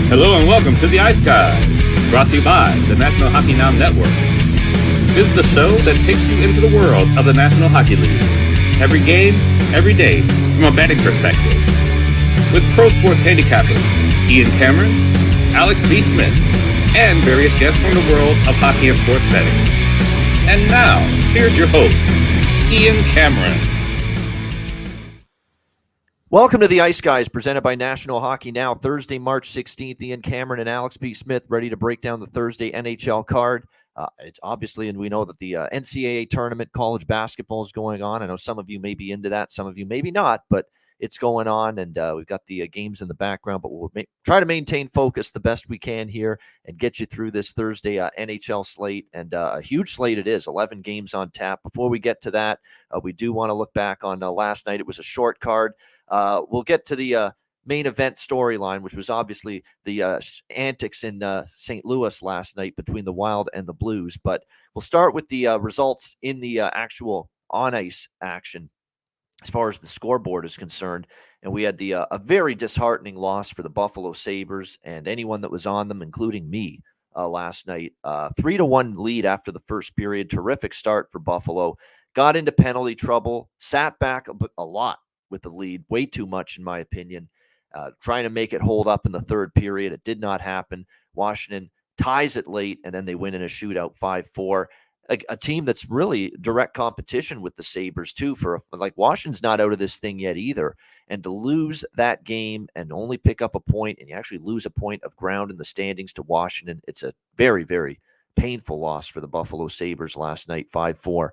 Hello and welcome to the Ice Guys, brought to you by the National Hockey Now Network. This is the show that takes you into the world of the National Hockey League. Every game, every day, from a betting perspective. With pro sports handicappers, Ian Cameron, Alex B. Smith, and various guests from the world of hockey and sports betting. And now, here's your host, Ian Cameron. Welcome to the Ice Guys, presented by National Hockey Now. Thursday, March 16th, Ian Cameron and Alex B. Smith ready to break down the Thursday NHL card. It's obviously, and we know that the NCAA tournament, college basketball is going on. I know some of you may be into that, some of you maybe not, but it's going on, and we've got the games in the background, but we'll try to maintain focus the best we can here and get you through this Thursday NHL slate, and a huge slate it is, 11 games on tap. Before we get to that, we do want to look back on last night. It was a short card. We'll get to the main event storyline, which was obviously the antics in St. Louis last night between the Wild and the Blues. But we'll start with the results in the actual on-ice action as far as the scoreboard is concerned. And we had a very disheartening loss for the Buffalo Sabres and anyone that was on them, including me, last night. 3-1 lead after the first period. Terrific start for Buffalo. Got into penalty trouble, sat back a lot with the lead, way too much in my opinion, trying to make it hold up in the third period. It did not happen. Washington ties it late, and then they win in a shootout 5-4. A team that's really direct competition with the Sabres too, like Washington's not out of this thing yet either. And to lose that game and only pick up a point, and you actually lose a point of ground in the standings to Washington, it's a very, very painful loss for the Buffalo Sabres last night, 5-4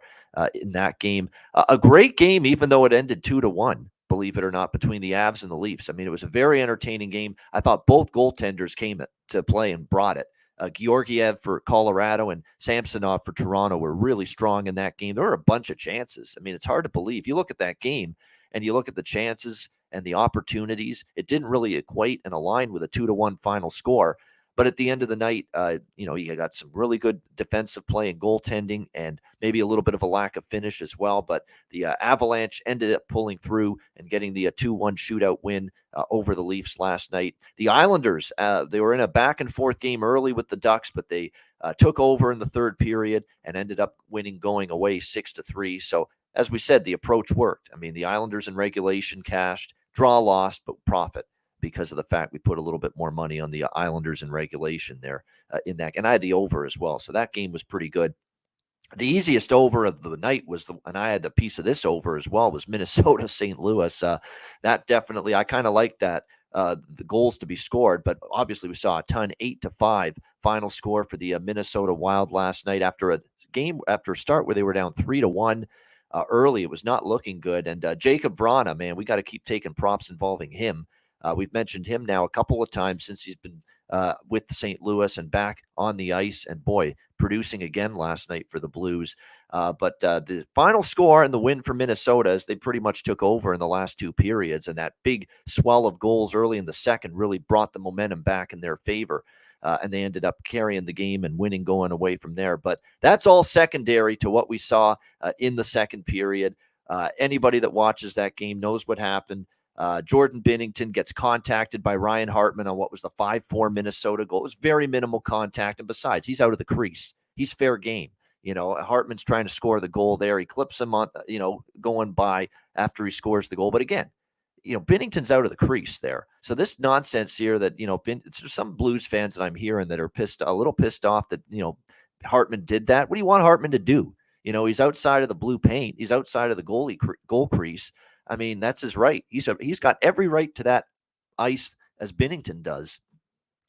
in that game. A great game, even though it ended 2-1, believe it or not, between the Avs and the Leafs. I mean, it was a very entertaining game. I thought both goaltenders came to play and brought it. Georgiev for Colorado and Samsonov for Toronto were really strong in that game. There were a bunch of chances. I mean, it's hard to believe. You look at that game and you look at the chances and the opportunities, it didn't really equate and align with a 2-1 final score. But at the end of the night, you got some really good defensive play and goaltending and maybe a little bit of a lack of finish as well. But the Avalanche ended up pulling through and getting the 2-1 shootout win over the Leafs last night. The Islanders, they were in a back-and-forth game early with the Ducks, but they took over in the third period and ended up winning going away 6-3. So, as we said, the approach worked. I mean, the Islanders in regulation cashed, draw lost, but profit, because of the fact we put a little bit more money on the Islanders in regulation there in that. And I had the over as well. So that game was pretty good. The easiest over of the night and I had the piece of this over as well, was Minnesota St. Louis. That definitely, I kind of like that, the goals to be scored, but obviously we saw a ton, 8-5 final score for the Minnesota Wild last night after a start where they were down 3-1. Early. It was not looking good. And Jacob Vrana, man, we got to keep taking props involving him. We've mentioned him now a couple of times since he's been with St. Louis and back on the ice, and boy, producing again last night for the Blues. But the final score and the win for Minnesota, as they pretty much took over in the last two periods, and that big swell of goals early in the second really brought the momentum back in their favor. And they ended up carrying the game and winning going away from there. But that's all secondary to what we saw in the second period. Anybody that watches that game knows what happened. Jordan Binnington gets contacted by Ryan Hartman on what was the 5-4 Minnesota goal. It was very minimal contact, and besides, he's out of the crease. He's fair game. Hartman's trying to score the goal there. He clips him on, going by after he scores the goal. But again, Binnington's out of the crease there. So this nonsense here that, there's some Blues fans that I'm hearing that are a little pissed off that, Hartman did that. What do you want Hartman to do? He's outside of the blue paint. He's outside of the goal crease. I mean, that's his right. He's got every right to that ice as Binnington does.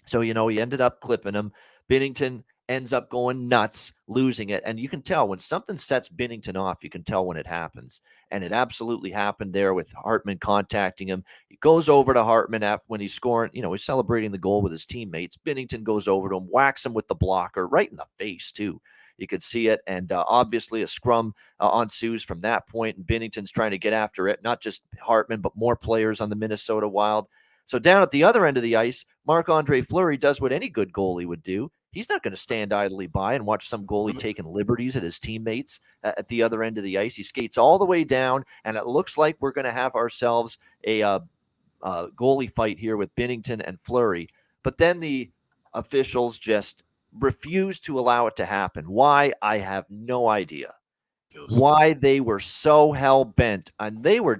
So, he ended up clipping him. Binnington ends up going nuts, losing it. And you can tell when something sets Binnington off, you can tell when it happens. And it absolutely happened there with Hartman contacting him. He goes over to Hartman when he's scoring, he's celebrating the goal with his teammates. Binnington goes over to him, whacks him with the blocker right in the face too. You could see it, and obviously a scrum ensues from that point, and Binnington's trying to get after it, not just Hartman, but more players on the Minnesota Wild. So down at the other end of the ice, Marc-Andre Fleury does what any good goalie would do. He's not going to stand idly by and watch some goalie taking liberties at his teammates at the other end of the ice. He skates all the way down, and it looks like we're going to have ourselves a goalie fight here with Binnington and Fleury. But then the officials just refused to allow it to happen. Why? I have no idea. Why they were so hell bent, and they were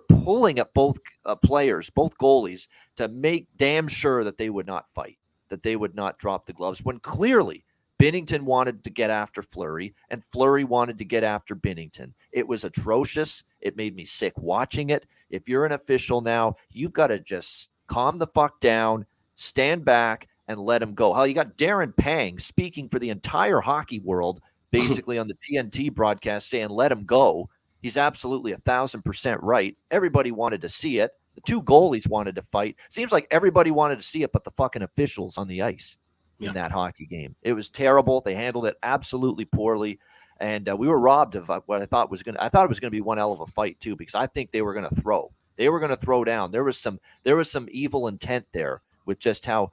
pulling at both players, both goalies, to make damn sure that they would not fight, that they would not drop the gloves, when clearly Binnington wanted to get after Fleury and Fleury wanted to get after Binnington. It was atrocious. It made me sick watching it. If you're an official now, you've got to just calm the fuck down, stand back, and let him go. Hell, you got Darren Pang speaking for the entire hockey world, basically on the TNT broadcast, saying let him go. He's absolutely 1,000% right. Everybody wanted to see it. The two goalies wanted to fight. Seems like everybody wanted to see it but the fucking officials on the ice in that hockey game. It was terrible. They handled it absolutely poorly. And we were robbed of what I thought was going to be one hell of a fight too, because I think they were going to throw. They were going to throw down. There was some evil intent there with just how,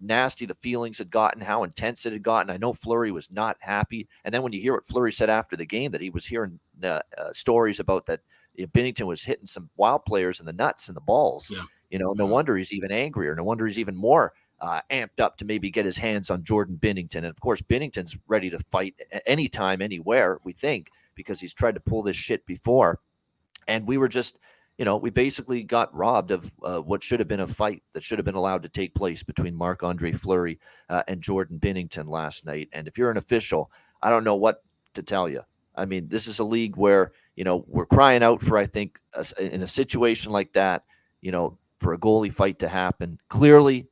nasty the feelings had gotten, how intense it had gotten. I know Fleury was not happy. And then when you hear what Fleury said after the game, that he was hearing stories about that Binnington was hitting some wild players in the nuts and the balls. Yeah. No wonder he's even angrier. No wonder he's even more amped up to maybe get his hands on Jordan Binnington. And of course, Binnington's ready to fight anytime, anywhere, we think, because he's tried to pull this shit before. And we were just, we basically got robbed of what should have been a fight that should have been allowed to take place between Marc-Andre Fleury and Jordan Binnington last night. And if you're an official, I don't know what to tell you. I mean, this is a league where, we're crying out for, I think, in a situation like that, for a goalie fight to happen. Clearly,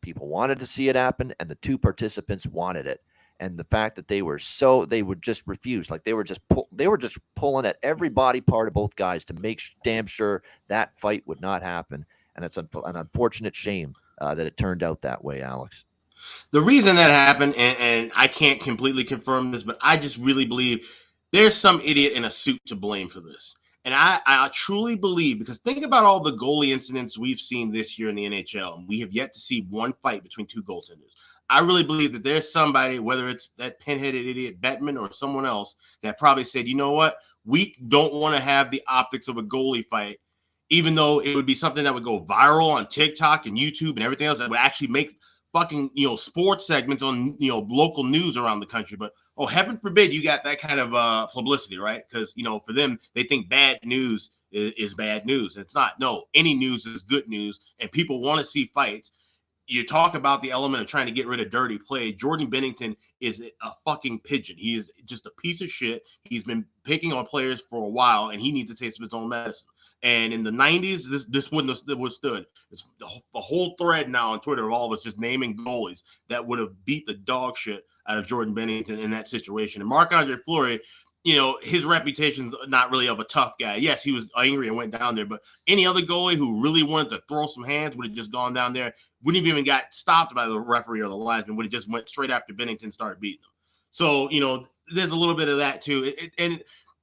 people wanted to see it happen, and the two participants wanted it. And the fact that they would just refuse, like they were just pulling at every body part of both guys to make damn sure that fight would not happen. And it's an unfortunate shame that it turned out that way, Alex. The reason that happened, and I can't completely confirm this, but I just really believe there's some idiot in a suit to blame for this. And I truly believe, because think about all the goalie incidents we've seen this year in the NHL, and we have yet to see one fight between two goaltenders. I really believe that there's somebody, whether it's that pinheaded idiot Bettman or someone else, that probably said, you know what, we don't want to have the optics of a goalie fight, even though it would be something that would go viral on TikTok and YouTube and everything else that would actually make fucking, sports segments on, local news around the country. But, oh, heaven forbid you got that kind of publicity, right? Because, for them, they think bad news is bad news. It's not. No, any news is good news, and people want to see fights. You talk about the element of trying to get rid of dirty play. Jordan Binnington is a fucking pigeon. He is just a piece of shit. He's been picking on players for a while, and he needs to take some of his own medicine. And in the 90s, this wouldn't have withstood. It's the whole thread now on Twitter of all of us just naming goalies that would have beat the dog shit out of Jordan Binnington in that situation. And Marc-Andre Fleury, his reputation's not really of a tough guy. Yes, he was angry and went down there, but any other goalie who really wanted to throw some hands would have just gone down there, wouldn't have even got stopped by the referee or the linesman, would have just went straight after Binnington started beating him. So, there's a little bit of that too.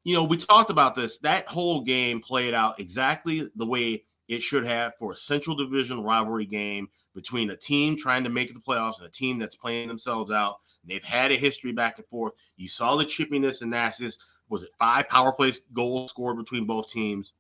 We talked about this. That whole game played out exactly the way it should have for a Central Division rivalry game between a team trying to make the playoffs and a team that's playing themselves out. They've had a history back and forth. You saw the chippiness and nastiness. Was it 5 power play goals scored between both teams?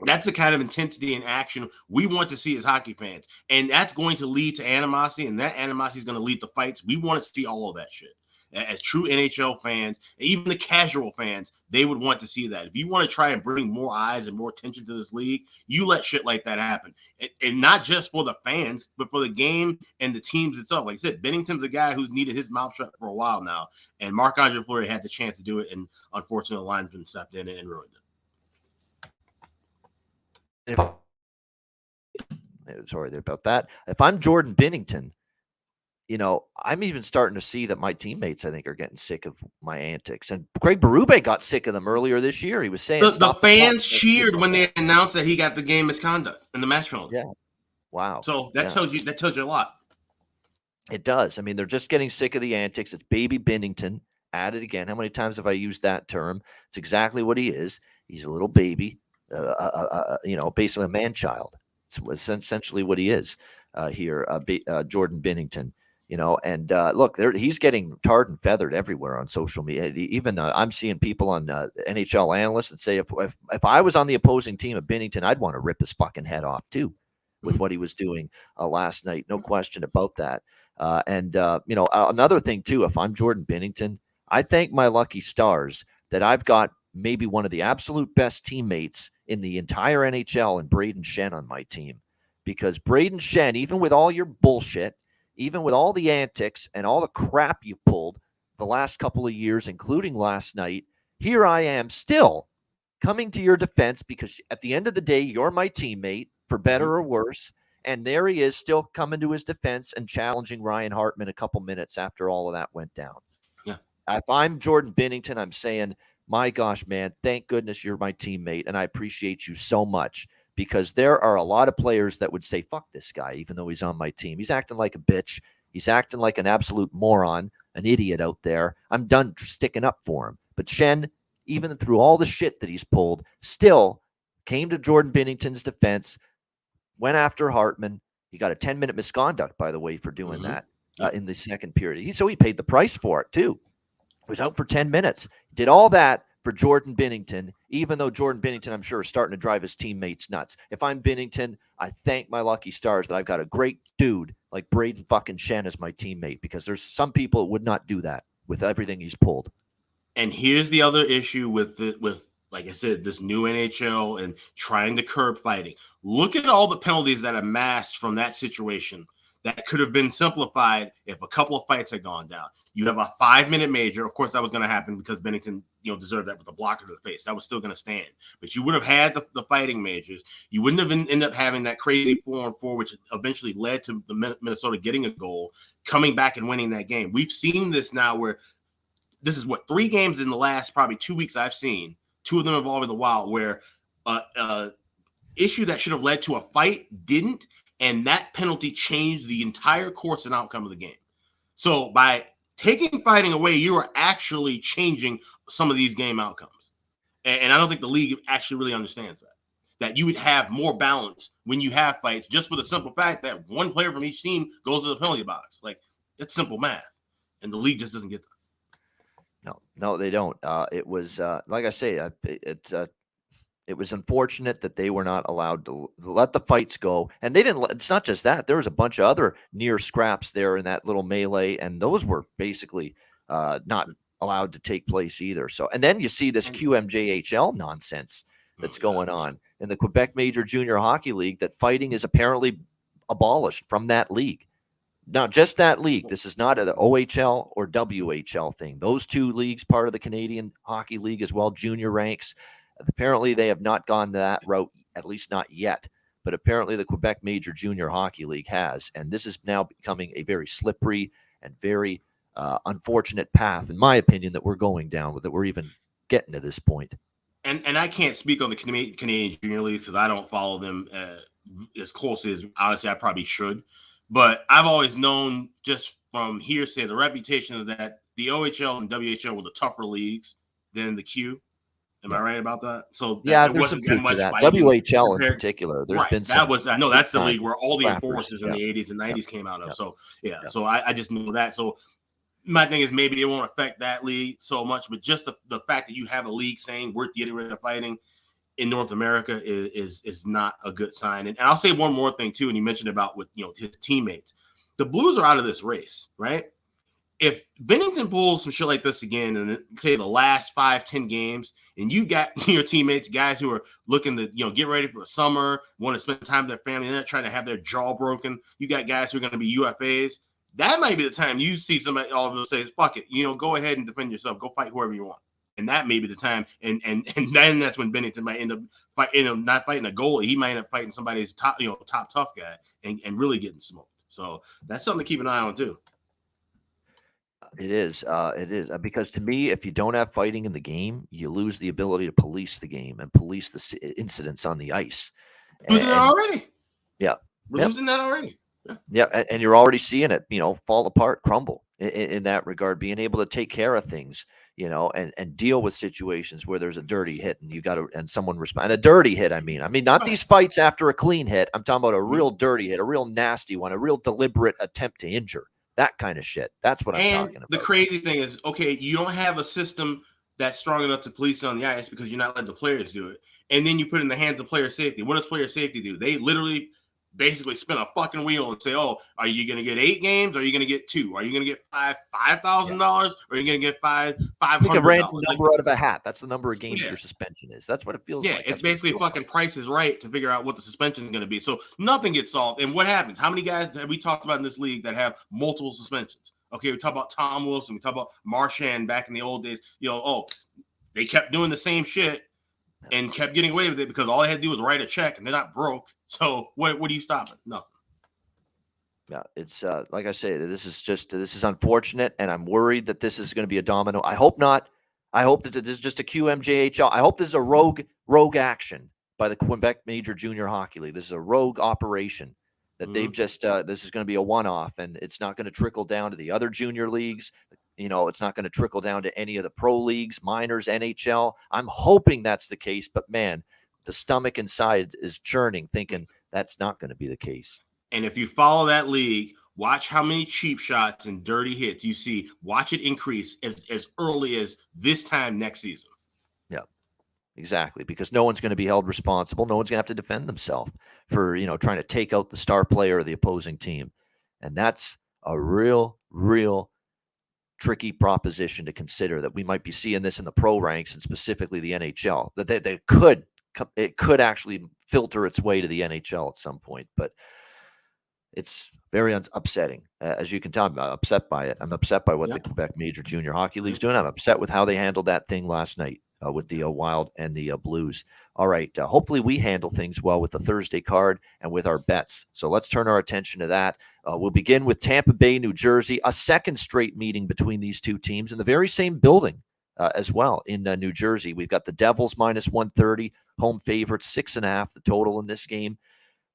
That's the kind of intensity and action we want to see as hockey fans. And that's going to lead to animosity, and that animosity is going to lead to fights. We want to see all of that shit. As true NHL fans, even the casual fans, they would want to see that. If you want to try and bring more eyes and more attention to this league, you let shit like that happen. And not just for the fans, but for the game and the teams itself. Like I said, Binnington's a guy who's needed his mouth shut for a while now, and Marc-Andre Fleury had the chance to do it, and unfortunately, the linesman stepped in and ruined it. Sorry about that. If I'm Jordan Binnington, I'm even starting to see that my teammates, I think, are getting sick of my antics. And Craig Berube got sick of them earlier this year. He was saying the fans cheered when they announced that he got the game misconduct in the match penalty. Yeah. Wow. So that tells you a lot. It does. I mean, they're just getting sick of the antics. It's baby Binnington at it again. How many times have I used that term? It's exactly what he is. He's a little baby, basically a man-child. It's essentially what he is here, Jordan Binnington. And look, he's getting tarred and feathered everywhere on social media. Even I'm seeing people on NHL analysts that say if I was on the opposing team of Binnington, I'd want to rip his fucking head off too. with what he was doing last night. No question about that. Another thing too, if I'm Jordan Binnington, I thank my lucky stars that I've got maybe one of the absolute best teammates in the entire NHL and Braden Shen on my team. Because Braden Shen, even with all your bullshit, even with all the antics and all the crap you've pulled the last couple of years, including last night, here I am still coming to your defense because at the end of the day, you're my teammate, for better or worse. And there he is still coming to his defense and challenging Ryan Hartman a couple minutes after all of that went down. Yeah. If I'm Jordan Binnington, I'm saying, my gosh, man, thank goodness you're my teammate, and I appreciate you so much, because there are a lot of players that would say, fuck this guy, even though he's on my team. He's acting like a bitch. He's acting like an absolute moron, an idiot out there. I'm done sticking up for him. But Shen, even through all the shit that he's pulled, still came to Jordan Binnington's defense, went after Hartman. He got a 10-minute misconduct, by the way, for doing that in the second period. So he paid the price for it, too. He was out for 10 minutes. Did all that for Jordan Binnington, even though Jordan Binnington, I'm sure, is starting to drive his teammates nuts. If I'm Binnington, I thank my lucky stars that I've got a great dude like Braden fucking Shen as my teammate, because there's some people that would not do that with everything he's pulled. And here's the other issue with like I said, this new NHL and trying to curb fighting. Look at all the penalties that amassed from that situation that could have been simplified if a couple of fights had gone down. You have a 5-minute major. Of course, that was going to happen because Binnington, deserved that with a blocker to the face. That was still going to stand. But you would have had the fighting majors. You wouldn't have ended up having that crazy 4-on-4, which eventually led to the Minnesota getting a goal, coming back and winning that game. We've seen this now where this is 3 games in the last probably 2 weeks I've seen, 2 of them involving the Wild, where issue that should have led to a fight didn't, and that penalty changed the entire course and outcome of the game. So by taking fighting away, you are actually changing some of these game outcomes. And I don't think the league actually really understands that you would have more balance when you have fights, just for the simple fact that one player from each team goes to the penalty box. Like, it's simple math, and the league just doesn't get that. No, they don't. It was like I say, it was unfortunate that they were not allowed to let the fights go. And they didn't. It's not just that. There was a bunch of other near scraps there in that little melee, and those were basically not allowed to take place either. So, and then you see this QMJHL nonsense that's going on in the Quebec Major Junior Hockey League, that fighting is apparently abolished from that league. Now, just that league. This is not an OHL or WHL thing. Those 2 leagues, part of the Canadian Hockey League as well, junior ranks. Apparently, they have not gone that route, at least not yet. But apparently, the Quebec Major Junior Hockey League has. And this is now becoming a very slippery and very unfortunate path, in my opinion, that we're going down with, that we're even getting to this point. And I can't speak on the Canadian Junior League because I don't follow them as closely as, honestly, I probably should. But I've always known, just from hearsay, the reputation of that the OHL and WHL were the tougher leagues than the Q. Am I right about that? So there's some truth to that. WHL in particular, there's been some. I know that's the league where all the enforcers in the 80s and 90s came out of. So so I just knew that. So my thing is, maybe it won't affect that league so much, but just the fact that you have a league saying we're getting rid of fighting in North America is not a good sign. And I'll say one more thing too. And you mentioned about with his teammates, the Blues are out of this race, right? If Binnington pulls some shit like this again, and say the last 5-10 games, and you got your teammates, guys who are looking to get ready for the summer, want to spend time with their family, they're not trying to have their jaw broken. You got guys who are going to be UFAs. That might be the time you see somebody all of them say, "Fuck it, go ahead and defend yourself. Go fight whoever you want." And that may be the time, and then that's when Binnington might end up not fighting a goalie. He might end up fighting somebody's top tough guy and really getting smoked. So that's something to keep an eye on too. It is because to me, if you don't have fighting in the game, you lose the ability to police the game and police the incidents on the ice. Losing that already. Yeah, we're losing that already. Yeah, and you're already seeing it, fall apart, crumble in that regard. Being able to take care of things, and deal with situations where there's a dirty hit and and someone respond. And a dirty hit, I mean, not these fights after a clean hit. I'm talking about a real dirty hit, a real nasty one, a real deliberate attempt to injure. That kind of shit. That's what I'm talking about. The crazy thing is, okay, you don't have a system that's strong enough to police on the ice because you're not letting the players do it. And then you put it in the hands of player safety. What does player safety do? They literally basically spin a fucking wheel and say, oh, are you going to get 8 games? Or are you going to get 2? Are you going to get $5,000? Or are you going to get $500? Pick a random number out of a hat. That's the number of games your suspension is. That's what it feels like. Yeah, it's basically fucking Price is Right to figure out what the suspension is going to be. So nothing gets solved. And what happens? How many guys have we talked about in this league that have multiple suspensions? Okay, we talk about Tom Wilson. We talk about Marchand back in the old days. They kept doing the same shit and kept getting away with it because all they had to do was write a check and they're not broke. So what are you stopping? Nothing. Yeah, it's like I say, this is unfortunate, and I'm worried that this is going to be a domino. I hope not. I hope that this is just a QMJHL. I hope this is a rogue action by the Quebec Major Junior Hockey League. This is a rogue operation that they've just this is going to be a one-off, and it's not going to trickle down to the other junior leagues. It's not going to trickle down to any of the pro leagues, minors, NHL. I'm hoping that's the case, but man, the stomach inside is churning, thinking that's not going to be the case. And if you follow that league, watch how many cheap shots and dirty hits you see. Watch it increase as early as this time next season. Yeah, exactly. Because no one's going to be held responsible. No one's going to have to defend themselves for, trying to take out the star player of the opposing team. And that's a real tricky proposition to consider, that we might be seeing this in the pro ranks and specifically the NHL, that it could actually filter its way to the NHL at some point. But it's very upsetting. As you can tell, I'm upset by it. I'm upset by what the Quebec Major Junior Hockey League's doing. I'm upset with how they handled that thing last night with the Wild and the Blues. All right. Hopefully we handle things well with the Thursday card and with our bets. So let's turn our attention to that. We'll begin with Tampa Bay, New Jersey, a second straight meeting between these two teams in the very same building as well in New Jersey. We've got the Devils minus 130, home favorites, 6.5 the total in this game.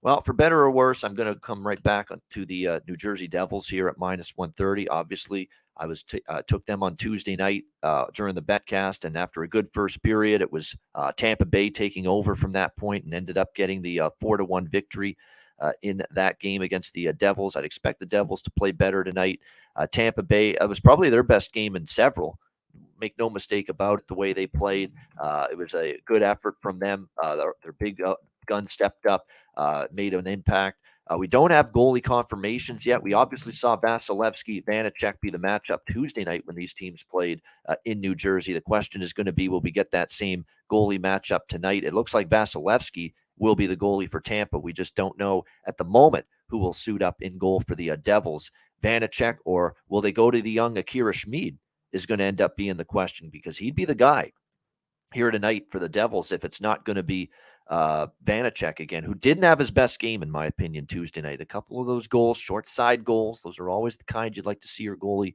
Well, for better or worse, I'm going to come right back to the New Jersey Devils here at minus 130. Obviously, I took them on Tuesday night during the betcast, and after a good first period, it was Tampa Bay taking over from that point and ended up getting the 4-1 victory in that game against the Devils. I'd expect the Devils to play better tonight. Tampa Bay, it was probably their best game in several. Make no mistake about it, the way they played. It was a good effort from them. Their big gun stepped up, made an impact. We don't have goalie confirmations yet. We obviously saw Vasilevsky, Vanacek be the matchup Tuesday night when these teams played in New Jersey. The question is going to be, will we get that same goalie matchup tonight? It looks like Vasilevsky will be the goalie for Tampa. We just don't know at the moment who will suit up in goal for the Devils. Vanacek, or will they go to the young Akira Schmid, is going to end up being the question, because he'd be the guy here tonight for the Devils if it's not going to be Vanacek again, who didn't have his best game, in my opinion, Tuesday night. A couple of those goals, short side goals, those are always the kind you'd like to see your goalie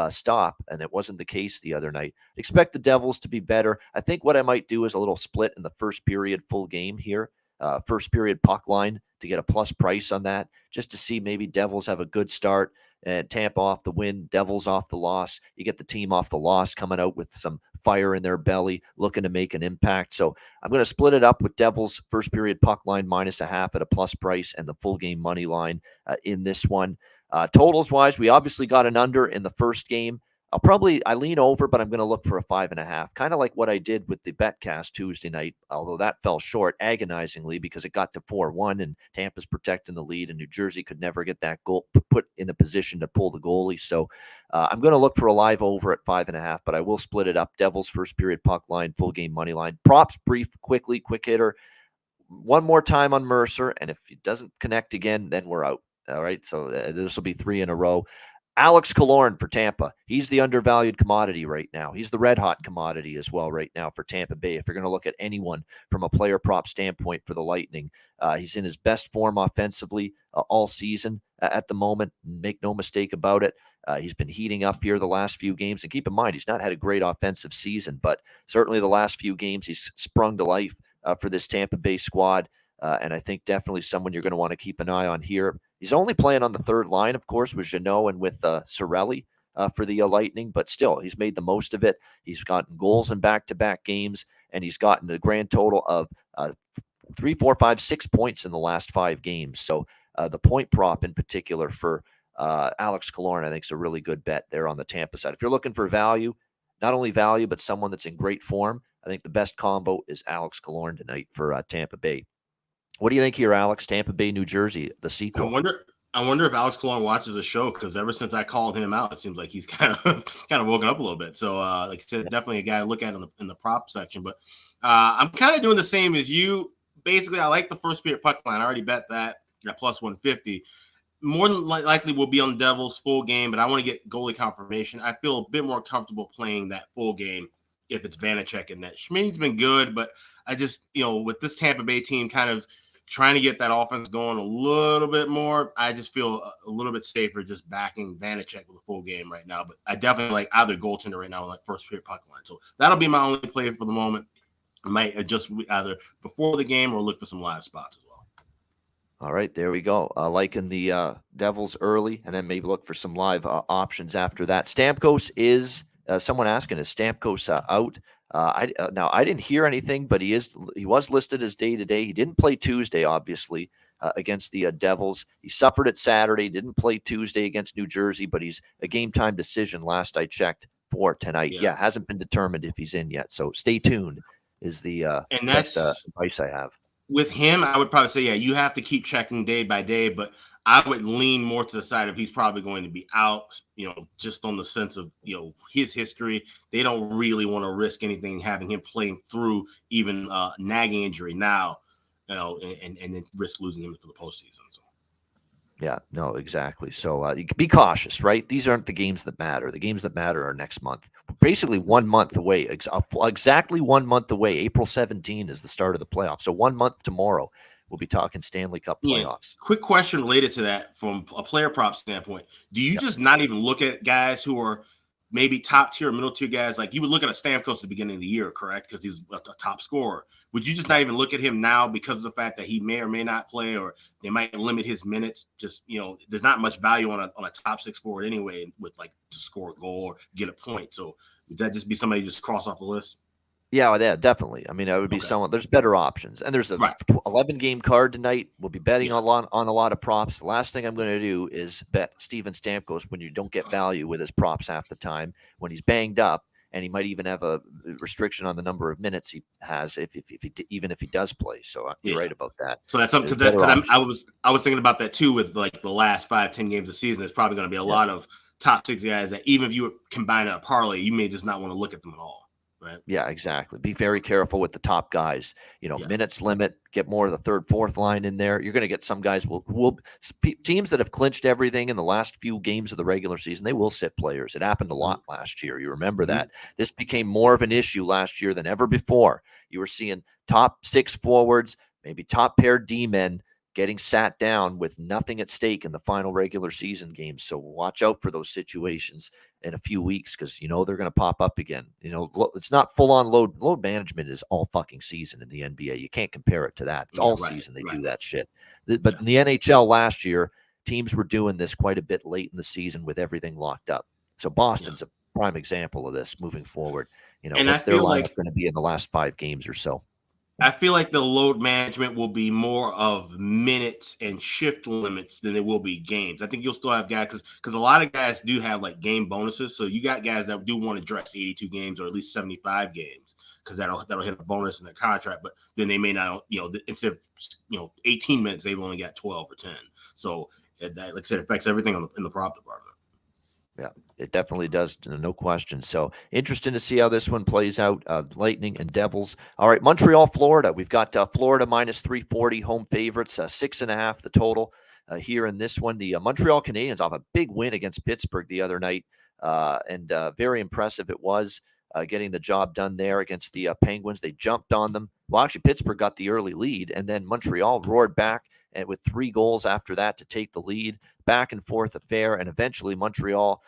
stop, and it wasn't the case the other night. Expect the Devils to be better. I think what I might do is a little split in the first period full game here, first period puck line, to get a plus price on that, just to see maybe Devils have a good start and Tampa off the win, Devils off the loss. You get the team off the loss coming out with some fire in their belly, looking to make an impact. So I'm going to split it up with Devils first period puck line -0.5 at a plus price, and the full game money line in this one. Totals wise, we obviously got an under in the first game. I lean over, but I'm going to look for a 5.5, kind of like what I did with the betcast Tuesday night, although that fell short agonizingly because it got to 4-1 and Tampa's protecting the lead, and New Jersey could never get that goal put in a position to pull the goalie. So I'm going to look for a live over at 5.5, but I will split it up. Devils first period puck line, full game money line. Props brief, quick hitter. One more time on Mercer, and if it doesn't connect again, then we're out. All right, so this will be 3 in a row. Alex Killorn for Tampa. He's the undervalued commodity right now. He's the red-hot commodity as well right now for Tampa Bay. If you're going to look at anyone from a player prop standpoint for the Lightning, he's in his best form offensively all season at the moment. Make no mistake about it. He's been heating up here the last few games. And keep in mind, he's not had a great offensive season, but certainly the last few games he's sprung to life for this Tampa Bay squad. And I think definitely someone you're going to want to keep an eye on here. He's only playing on the third line, of course, with Jeannot and with Cirelli for the Lightning, but still, he's made the most of it. He's gotten goals in back-to-back games, and he's gotten a grand total of 3, 4, 5, 6 points in the last 5 games. So the point prop in particular for Alex Killorn, I think, is a really good bet there on the Tampa side. If you're looking for value, not only value, but someone that's in great form, I think the best combo is Alex Killorn tonight for Tampa Bay. What do you think here, Alex? Tampa Bay, New Jersey, the I sequel. wonder if Alex Cologne watches the show, because ever since I called him out, it seems like he's kind of woken up a little bit. So, like I said, definitely a guy to look at in the prop section. But I'm kind of doing the same as you. Basically, I like the first period puck line. I already bet that at plus 150. More than likely will be on the Devils full game, but I want to get goalie confirmation. I feel a bit more comfortable playing that full game if it's Vanacek in net. Schmid's been good, but I just, with this Tampa Bay team kind of trying to get that offense going a little bit more, I just feel a little bit safer just backing Vanacek with a full game right now. But I definitely like either goaltender right now on that first period puck line. So that'll be my only play for the moment. I might adjust either before the game or look for some live spots as well. All right, there we go. Liking the Devils early, and then maybe look for some live options after that. Stamkos is someone asking, is Stamkos out? Now I didn't hear anything, but he was listed as day to day. He didn't play Tuesday, obviously, against the Devils. He suffered it Saturday, didn't play Tuesday against New Jersey, but he's a game time decision last I checked for tonight. Yeah, hasn't been determined if he's in yet. So stay tuned is the and best advice I have. With him, I would probably say, yeah, you have to keep checking day by day, but I would lean more to the side of he's probably going to be out, just on the sense of, his history. They don't really want to risk anything having him playing through even nagging injury now, and then risk losing him for the postseason. So. Yeah, no, exactly. So be cautious, right? These aren't the games that matter. The games that matter are next month. Basically 1 month away, exactly 1 month away. April 17 is the start of the playoffs. So 1 month tomorrow, we'll be talking Stanley Cup playoffs. Quick question related to that from a player prop standpoint. Do you just not even look at guys who are maybe top tier, middle tier guys? Like you would look at a Stamkos at the beginning of the year, correct? Because he's a top scorer. Would you just not even look at him now because of the fact that he may or may not play, or they might limit his minutes? Just, there's not much value on a top six forward anyway with like to score a goal or get a point. So would that just be somebody you just cross off the list? Yeah, definitely. I mean, it would be someone. There's better options, and there's a 11-game card tonight. We'll be betting on a lot of props. The last thing I'm going to do is bet Steven Stamkos when you don't get value with his props half the time, when he's banged up, and he might even have a restriction on the number of minutes he has if he does play. So you're right about that. So that's something because I was thinking about that too with like the last 5-10 games of the season. There's probably going to be a lot of top six guys that even if you combine a parlay, you may just not want to look at them at all. Right. Yeah, exactly. Be very careful with the top guys. Minutes limit, get more of the third, fourth line in there. You're going to get some guys teams that have clinched everything in the last few games of the regular season, they will sit players. It happened a lot last year. You remember that. This became more of an issue last year than ever before. You were seeing top six forwards, maybe top pair D-men getting sat down with nothing at stake in the final regular season games. So watch out for those situations in a few weeks because, they're going to pop up again. It's not full-on load. Load management is all fucking season in the NBA. You can't compare it to that. It's all season they do that shit. But in the NHL last year, teams were doing this quite a bit late in the season with everything locked up. So Boston's a prime example of this moving forward. And what's their lineup going to be in the last 5 games or so? I feel like the load management will be more of minutes and shift limits than it will be games. I think you'll still have guys because a lot of guys do have like game bonuses. So you got guys that do want to dress 82 games or at least 75 games because that'll hit a bonus in their contract. But then they may not, instead of 18 minutes, they've only got 12 or 10. So that, like I said, affects everything in the prop department. Yeah, it definitely does. No question. So interesting to see how this one plays out. Lightning and Devils. All right, Montreal, Florida. We've got Florida minus 340 home favorites, 6.5 the total here in this one. The Montreal Canadiens off a big win against Pittsburgh the other night, and very impressive it was getting the job done there against the Penguins. They jumped on them. Well, actually, Pittsburgh got the early lead, and then Montreal roared back and with 3 goals after that to take the lead. Back and forth affair, and eventually Montreal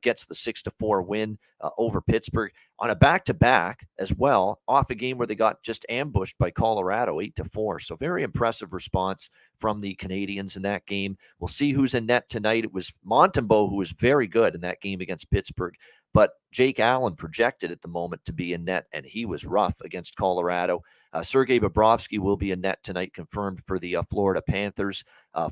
gets the 6-4 win over Pittsburgh on a back-to-back as well, off a game where they got just ambushed by Colorado 8-4. So very impressive response from the Canadians in that game. We'll see who's in net tonight. It was Montembeault who was very good in that game against Pittsburgh, but Jake Allen projected at the moment to be in net, and he was rough against Colorado. Sergei Bobrovsky will be in net tonight, confirmed for the Florida Panthers.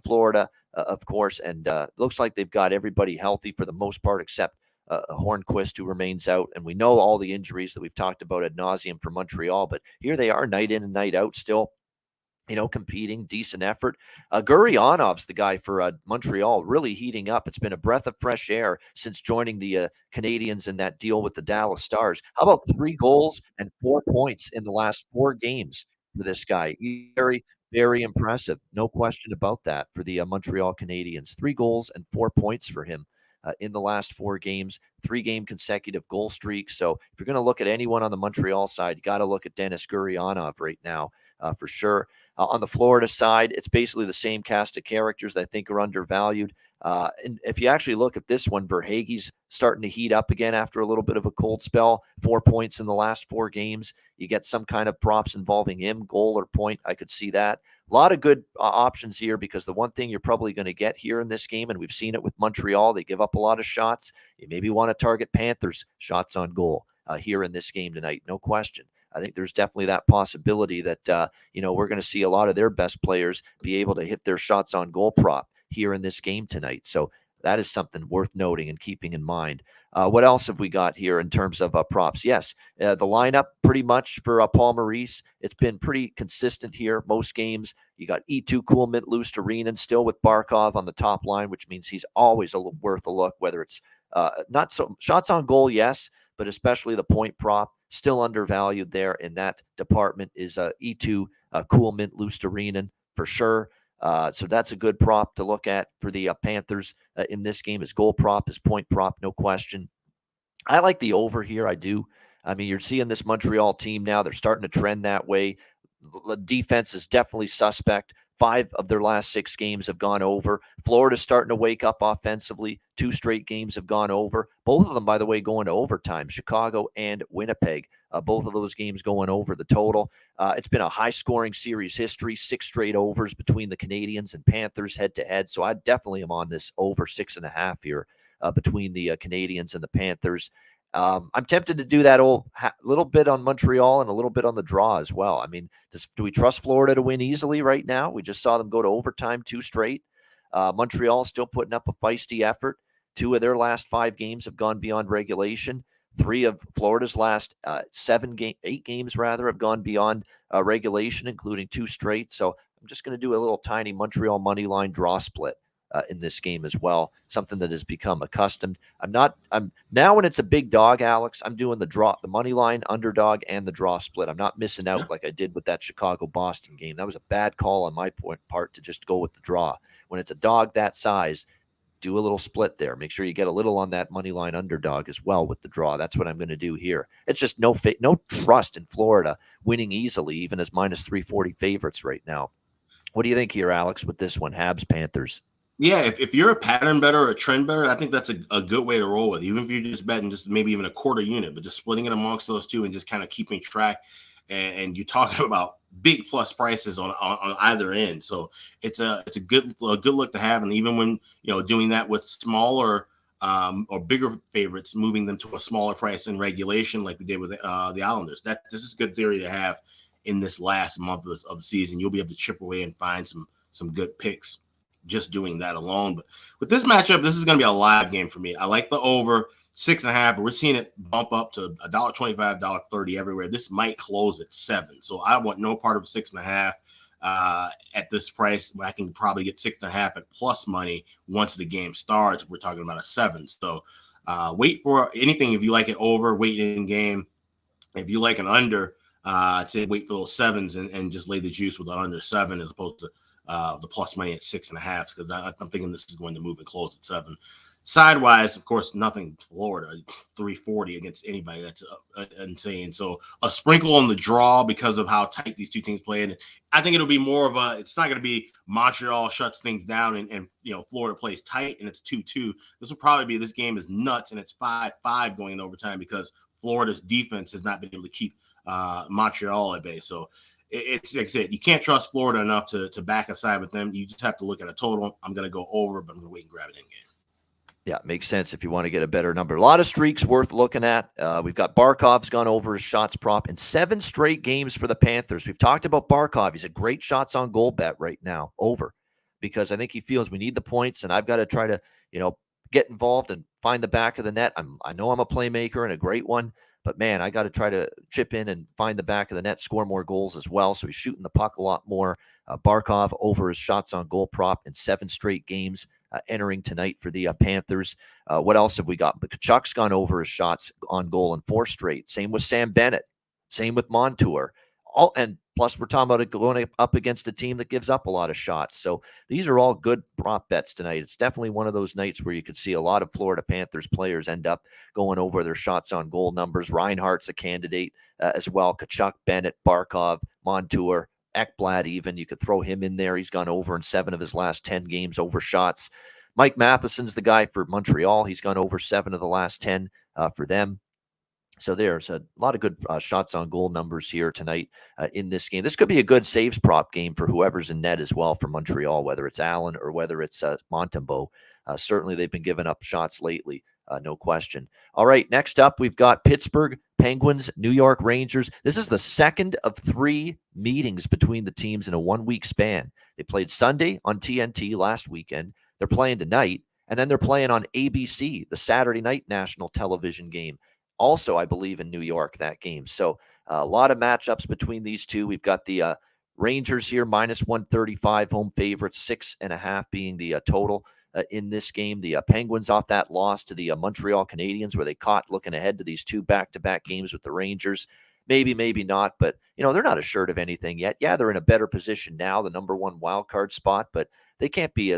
Florida, of course, and looks like they've got everybody healthy for the most part except Hornquist, who remains out. And we know all the injuries that we've talked about ad nauseum for Montreal, but here they are night in and night out still competing, decent effort. Guryanov's the guy for Montreal, really heating up. It's been a breath of fresh air since joining the Canadiens in that deal with the Dallas Stars. How about 3 goals and 4 points in the last 4 games for this guy? Very, very impressive. No question about that for the Montreal Canadiens. 3 goals and 4 points for him in the last 4 games, 3-game consecutive goal streak. So if you're going to look at anyone on the Montreal side, you got to look at Denis Guryanov right now for sure. On the Florida side, it's basically the same cast of characters that I think are undervalued. And if you actually look at this one, Verhaeghe's starting to heat up again after a little bit of a cold spell. 4 points in the last 4 games. You get some kind of props involving him, goal or point. I could see that. A lot of good options here, because the one thing you're probably going to get here in this game, and we've seen it with Montreal, they give up a lot of shots. You maybe want to target Panthers shots on goal here in this game tonight. No question. I think there's definitely that possibility that, we're going to see a lot of their best players be able to hit their shots on goal prop here in this game tonight. So that is something worth noting and keeping in mind. What else have we got here in terms of props? Yes, the lineup pretty much for Paul Maurice. It's been pretty consistent here. Most games, you got E2, Kuhlman, Luostarinen still with Barkov on the top line, which means he's always worth a look, whether it's not so shots on goal, yes, but especially the point prop. Still undervalued there in that department is E2, Kuhlman, Luostarinen for sure. So that's a good prop to look at for the Panthers in this game. His goal prop, his point prop, no question. I like the over here. I do. I mean, you're seeing this Montreal team now. They're starting to trend that way. The defense is definitely suspect. 5 of their last 6 games have gone over. Florida's starting to wake up offensively. 2 straight games have gone over. Both of them, by the way, going to overtime. Chicago and Winnipeg. Both of those games going over the total. It's been a high-scoring series history. 6 straight overs between the Canadiens and Panthers head-to-head. So I definitely am on this over 6.5 here between the Canadiens and the Panthers. I'm tempted to do that little bit on Montreal and a little bit on the draw as well. I mean, do we trust Florida to win easily right now? We just saw them go to overtime 2 straight. Montreal still putting up a feisty effort. 2 of their last 5 games have gone beyond regulation. 3 of Florida's last 8 games have gone beyond regulation, including 2 straight. So I'm just going to do a little tiny Montreal money line draw split in this game as well. Something that has become accustomed. I'm now when it's a big dog, Alex, I'm doing the money line, underdog, and the draw split. I'm not missing out like I did with that Chicago-Boston game. That was a bad call on my part to just go with the draw. When it's a dog that size, do a little split there. Make sure you get a little on that money line underdog as well with the draw. That's what I'm going to do here. It's just no trust in Florida winning easily, even as minus 340 favorites right now. What do you think here, Alex, with this one, Habs, Panthers? Yeah, if you're a pattern better or a trend better, I think that's a good way to roll with. Even if you're just betting just maybe even a quarter unit, but just splitting it amongst those two and just kind of keeping track. And you're talking about big plus prices on either end. So it's a good look to have. And even when doing that with smaller or bigger favorites, moving them to a smaller price in regulation, like we did with the Islanders, this is a good theory to have in this last month of the season. You'll be able to chip away and find some good picks just doing that alone. But with this matchup, this is going to be a live game for me. I like the over 6.5, but we're seeing it bump up to $1.25, $1.30 everywhere. This might close at 7. So I want no part of 6.5 at this price. I can probably get 6.5 at plus money once the game starts if we're talking about a 7. So wait for anything. If you like it over, wait in game. If you like an under, I'd say wait for those 7s and just lay the juice with an under 7 as opposed to the plus money at 6.5, because I'm thinking this is going to move and close at 7. Sidewise, of course, nothing Florida, 340 against anybody. That's insane. So a sprinkle on the draw because of how tight these two teams play. And I think it'll be more of it's not going to be Montreal shuts things down and Florida plays tight and it's 2-2. This game is nuts and it's 5-5 going in overtime because Florida's defense has not been able to keep Montreal at bay. So it's like I said, you can't trust Florida enough to back a side with them. You just have to look at a total. I'm going to go over, but I'm going to wait and grab it in game. Yeah, makes sense if you want to get a better number. A lot of streaks worth looking at. We've got Barkov's gone over his shots prop in 7 straight games for the Panthers. We've talked about Barkov. He's a great shots on goal bet right now, over, because I think he feels we need the points, and I've got to try to, get involved and find the back of the net. I know I'm a playmaker and a great one, but man, I got to try to chip in and find the back of the net, score more goals as well. So he's shooting the puck a lot more. Barkov over his shots on goal prop in 7 straight games, entering tonight for the Panthers. What else have we got? Kachuk's gone over his shots on goal in 4 straight. Same with Sam Bennett. Same with Montour. And plus, we're talking about it going up against a team that gives up a lot of shots. So these are all good prop bets tonight. It's definitely one of those nights where you could see a lot of Florida Panthers players end up going over their shots on goal numbers. Reinhardt's a candidate as well. Tkachuk, Bennett, Barkov, Montour, Ekblad even. You could throw him in there. He's gone over in 7 of his last 10 games over shots. Mike Matheson's the guy for Montreal. He's gone over 7 of the last 10 for them. So there's a lot of good shots on goal numbers here tonight in this game. This could be a good saves prop game for whoever's in net as well for Montreal, whether it's Allen or whether it's Montembeault. Certainly they've been giving up shots lately, no question. All right, next up we've got Pittsburgh Penguins, New York Rangers. This is the second of 3 meetings between the teams in a 1-week span. They played Sunday on TNT last weekend. They're playing tonight, and then they're playing on ABC, the Saturday night national television game. Also, I believe in New York that game. So a lot of matchups between these two. We've got the Rangers here, -135 home favorites, 6.5 being the total in this game. The Penguins off that loss to the Montreal Canadiens, where they caught looking ahead to these 2 back-to-back games with the Rangers. Maybe, maybe not, but they're not assured of anything yet. Yeah, they're in a better position now, the number 1 wild card spot, but they can't be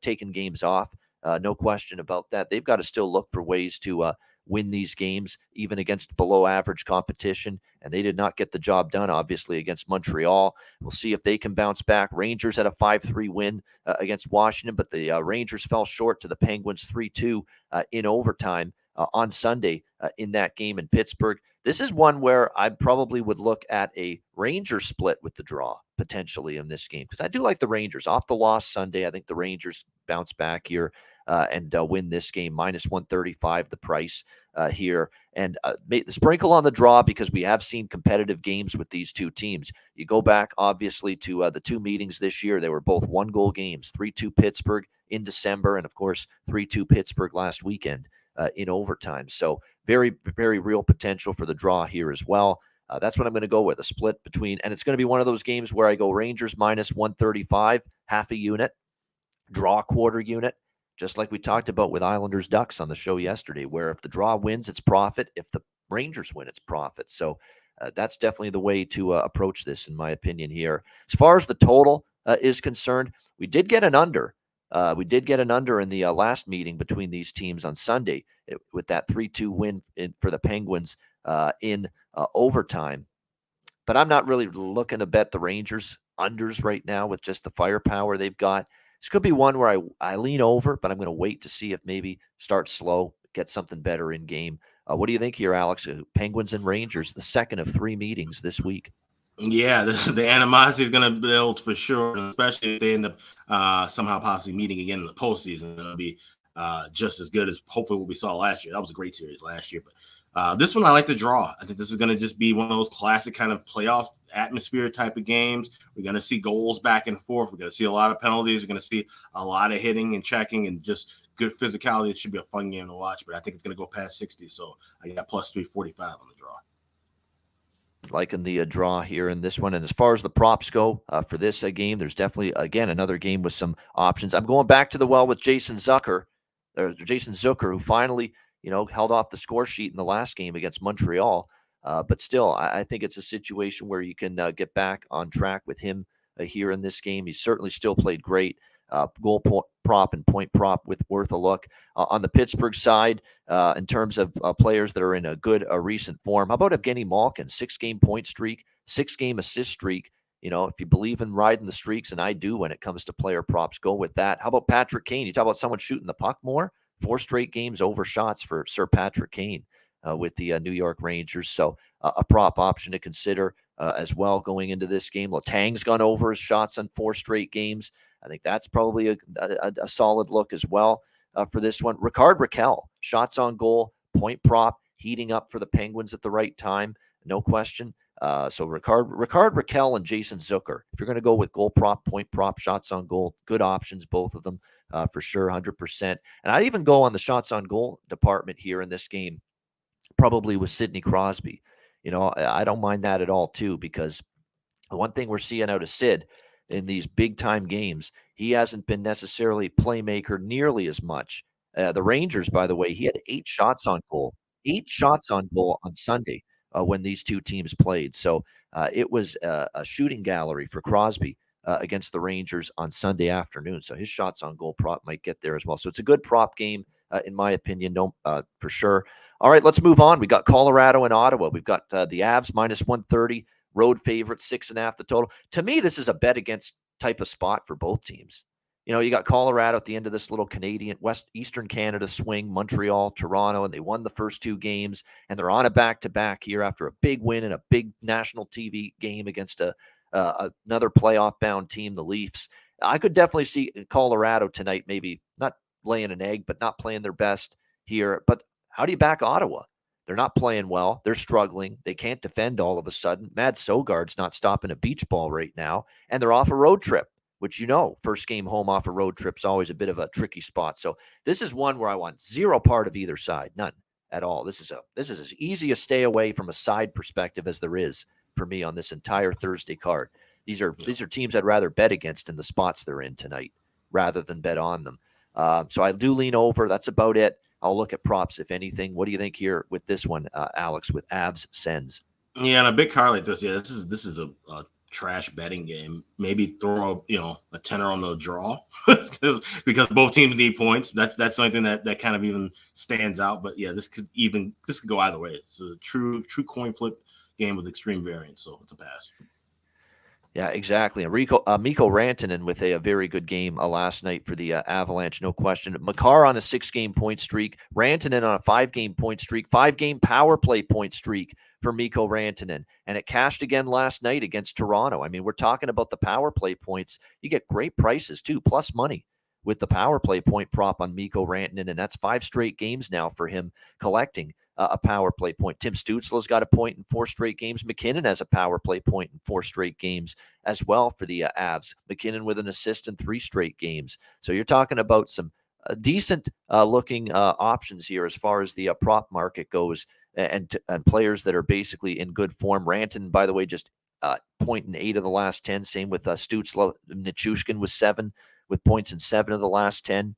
taking games off. No question about that. They've got to still look for ways to win these games, even against below average competition. And they did not get the job done, obviously, against Montreal. We'll see if they can bounce back. Rangers had a 5-3 win against Washington, but the Rangers fell short to the Penguins 3-2 in overtime on Sunday in that game in Pittsburgh. This is one where I probably would look at a Ranger split with the draw potentially in this game, because I do like the Rangers. Off the loss Sunday, I think the Rangers bounce back here and win this game, -135 the price here. And sprinkle on the draw, because we have seen competitive games with these two teams. You go back, obviously, to the 2 meetings this year. They were both 1-goal games, 3-2 Pittsburgh in December, and, of course, 3-2 Pittsburgh last weekend in overtime. So very, very real potential for the draw here as well. That's what I'm going to go with, a split between, and it's going to be one of those games where I go Rangers -135, half a unit, draw quarter unit, just like we talked about with Islanders Ducks on the show yesterday, where if the draw wins, it's profit. If the Rangers win, it's profit. So that's definitely the way to approach this, in my opinion here. As far as the total is concerned, we did get an under. We did get an under in the last meeting between these teams on Sunday with that 3-2 win for the Penguins in overtime. But I'm not really looking to bet the Rangers unders right now with just the firepower they've got. This could be one where I lean over, but I'm going to wait to see if maybe start slow, get something better in game. What do you think here, Alex? Penguins and Rangers, the second of 3 meetings this week. Yeah, the animosity is going to build for sure, especially if they end up somehow possibly meeting again in the postseason. It'll be just as good as hopefully what we saw last year. That was a great series last year. But this one, I like the draw. I think this is going to just be one of those classic kind of playoff atmosphere type of games. We're going to see goals back and forth. We're going to see a lot of penalties. We're going to see a lot of hitting and checking and just good physicality. It should be a fun game to watch, but I think it's going to go past 60. So I got +345 on the draw. Liking the draw here in this one. And as far as the props go for this game, there's definitely, again, another game with some options. I'm going back to the well with Jason Zucker, who finally, held off the score sheet in the last game against Montreal. But still, I think it's a situation where you can get back on track with him here in this game. He's certainly still played great. Goal prop and point prop worth a look. On the Pittsburgh side, in terms of players that are in a good recent form, how about Evgeny Malkin? 6-game point streak, 6-game assist streak. If you believe in riding the streaks, and I do when it comes to player props, go with that. How about Patrick Kane? You talk about someone shooting the puck more. 4 straight games over shots for Sir Patrick Kane with the New York Rangers. So a prop option to consider as well going into this game. Letang's gone over his shots on 4 straight games. I think that's probably a solid look as well for this one. Rickard Rakell, shots on goal, point prop, heating up for the Penguins at the right time, no question. So Rickard Rakell and Jason Zucker. If you're going to go with goal prop, point prop, shots on goal, good options, both of them for sure, 100%. And I'd even go on the shots on goal department here in this game, probably with Sidney Crosby. I don't mind that at all too, because the one thing we're seeing out of Sid, in these big-time games, he hasn't been necessarily playmaker nearly as much. The Rangers, by the way, he had 8 shots on goal. 8 shots on goal on Sunday when these two teams played. So it was a shooting gallery for Crosby against the Rangers on Sunday afternoon. So his shots on goal prop might get there as well. So it's a good prop game, in my opinion, for sure. All right, let's move on. We got Colorado and Ottawa. We've got the Avs minus 130, road favorite, 6.5 the total. To me, this is a bet against type of spot for both teams. You got Colorado at the end of this little Canadian, Eastern Canada swing, Montreal, Toronto, and they won the first 2 games, and they're on a back-to-back here after a big win and a big national TV game against another playoff-bound team, the Leafs. I could definitely see Colorado tonight, maybe not laying an egg, but not playing their best here. But how do you back Ottawa? They're not playing well. They're struggling. They can't defend all of a sudden. Mads Sogard's not stopping a beach ball right now, and they're off a road trip, which first game home off a road trip is always a bit of a tricky spot. So this is one where I want zero part of either side, none at all. This is as easy a stay away from a side perspective as there is for me on this entire Thursday card. These are teams I'd rather bet against in the spots they're in tonight rather than bet on them. So I do lean over. That's about it. I'll look at props, if anything. What do you think here with this one, Alex, with Avs Sens? Yeah, and a big card like this, this is a trash betting game. Maybe throw a tenner on the draw because both teams need points. That's something that kind of even stands out. But yeah, this could go either way. It's a true coin flip game with extreme variance, so it's a pass. Yeah, exactly. Mikko Rantanen with a very good game last night for the Avalanche, no question. Makar on a 6-game point streak. Rantanen on a 5-game point streak. 5-game power play point streak for Mikko Rantanen. And it cashed again last night against Toronto. I mean, we're talking about the power play points. You get great prices, too, plus money with the power play point prop on Mikko Rantanen. And that's 5 straight games now for him collecting a power play point. Tim Stützle's got a point in 4 straight games. McKinnon has a power play point in 4 straight games as well for the Avs. McKinnon with an assist in 3 straight games. So you're talking about some decent looking options here as far as the prop market goes, and players that are basically in good form. Rantanen, by the way, just point in 8 of the last 10. Same with Stützle. Nichushkin was 7 with points in 7 of the last 10.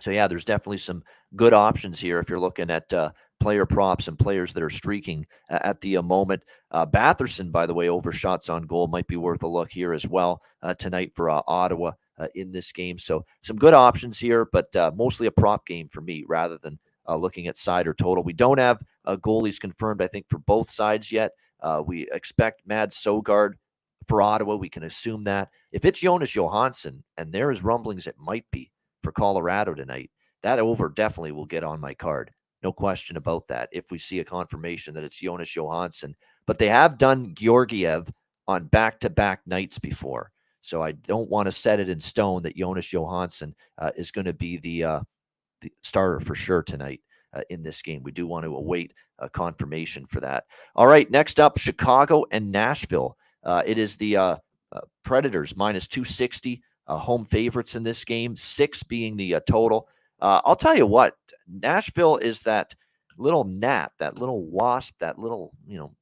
So yeah, there's definitely some good options here if you're looking at player props and players that are streaking at the moment. Batherson, by the way, over shots on goal might be worth a look here as well tonight for Ottawa in this game. So some good options here, but mostly a prop game for me rather than looking at side or total. We don't have goalies confirmed, I think, for both sides yet. We expect Mads Sogard for Ottawa. We can assume that. If it's Jonas Johansson, and there is rumblings it might be for Colorado tonight, that over definitely will get on my card. No question about that if we see a confirmation that it's Jonas Johansson. But they have done Georgiev on back-to-back nights before. So I don't want to set it in stone that Jonas Johansson is going to be the starter for sure tonight in this game. We do want to await a confirmation for that. All right, next up, Chicago and Nashville. It is the Predators minus 260 home favorites in this game, 6 being the total. I'll tell you what, Nashville is that little gnat, that little wasp, that little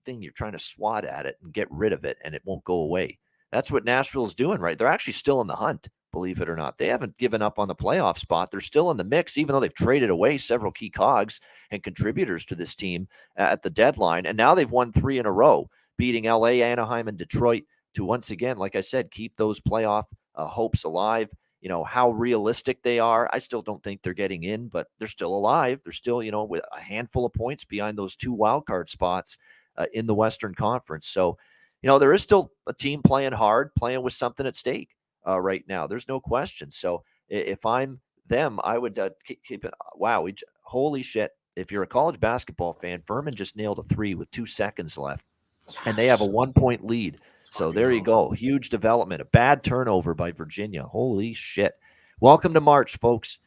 thing you're trying to swat at it and get rid of it, and it won't go away. That's what Nashville's doing, right? They're actually still in the hunt, believe it or not. They haven't given up on the playoff spot. They're still in the mix, even though they've traded away several key cogs and contributors to this team at the deadline. And now they've won 3 in a row, beating LA, Anaheim, and Detroit to once again, like I said, keep those playoff hopes alive. How realistic they are. I still don't think they're getting in, but they're still alive. They're still, with a handful of points behind those 2 wildcard spots in the Western Conference. So, there is still a team playing hard, playing with something at stake right now. There's no question. So if I'm them, I would keep it. Wow. Holy shit. If you're a college basketball fan, Furman just nailed a 3 with 2 seconds left, and they have a 1-point lead. So there you go. Huge development. A bad turnover by Virginia. Holy shit. Welcome to March, folks.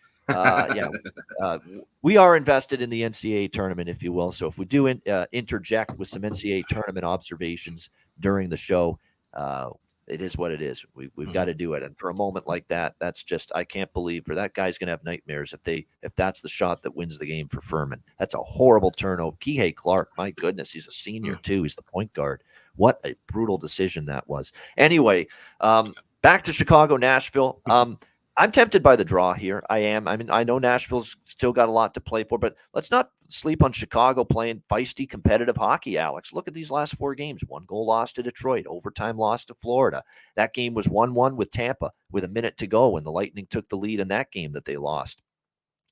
We are invested in the NCAA tournament, if you will. So if we do interject with some NCAA tournament observations during the show, it is what it is. We've got to do it. And for a moment like that, that's just, I can't believe for that guy's going to have nightmares if that's the shot that wins the game for Furman. That's a horrible turnover. Kihei Clark, my goodness, he's a senior too. He's the point guard. What a brutal decision that was. Anyway, Back to Chicago, Nashville. I'm tempted by the draw here. I am. I mean, I know Nashville's still got a lot to play for, but let's not sleep on Chicago playing feisty, competitive hockey, Alex. Look at these last 4 games. 1 goal loss to Detroit, overtime loss to Florida. That game was 1-1 with Tampa with a minute to go, and the Lightning took the lead in that game that they lost.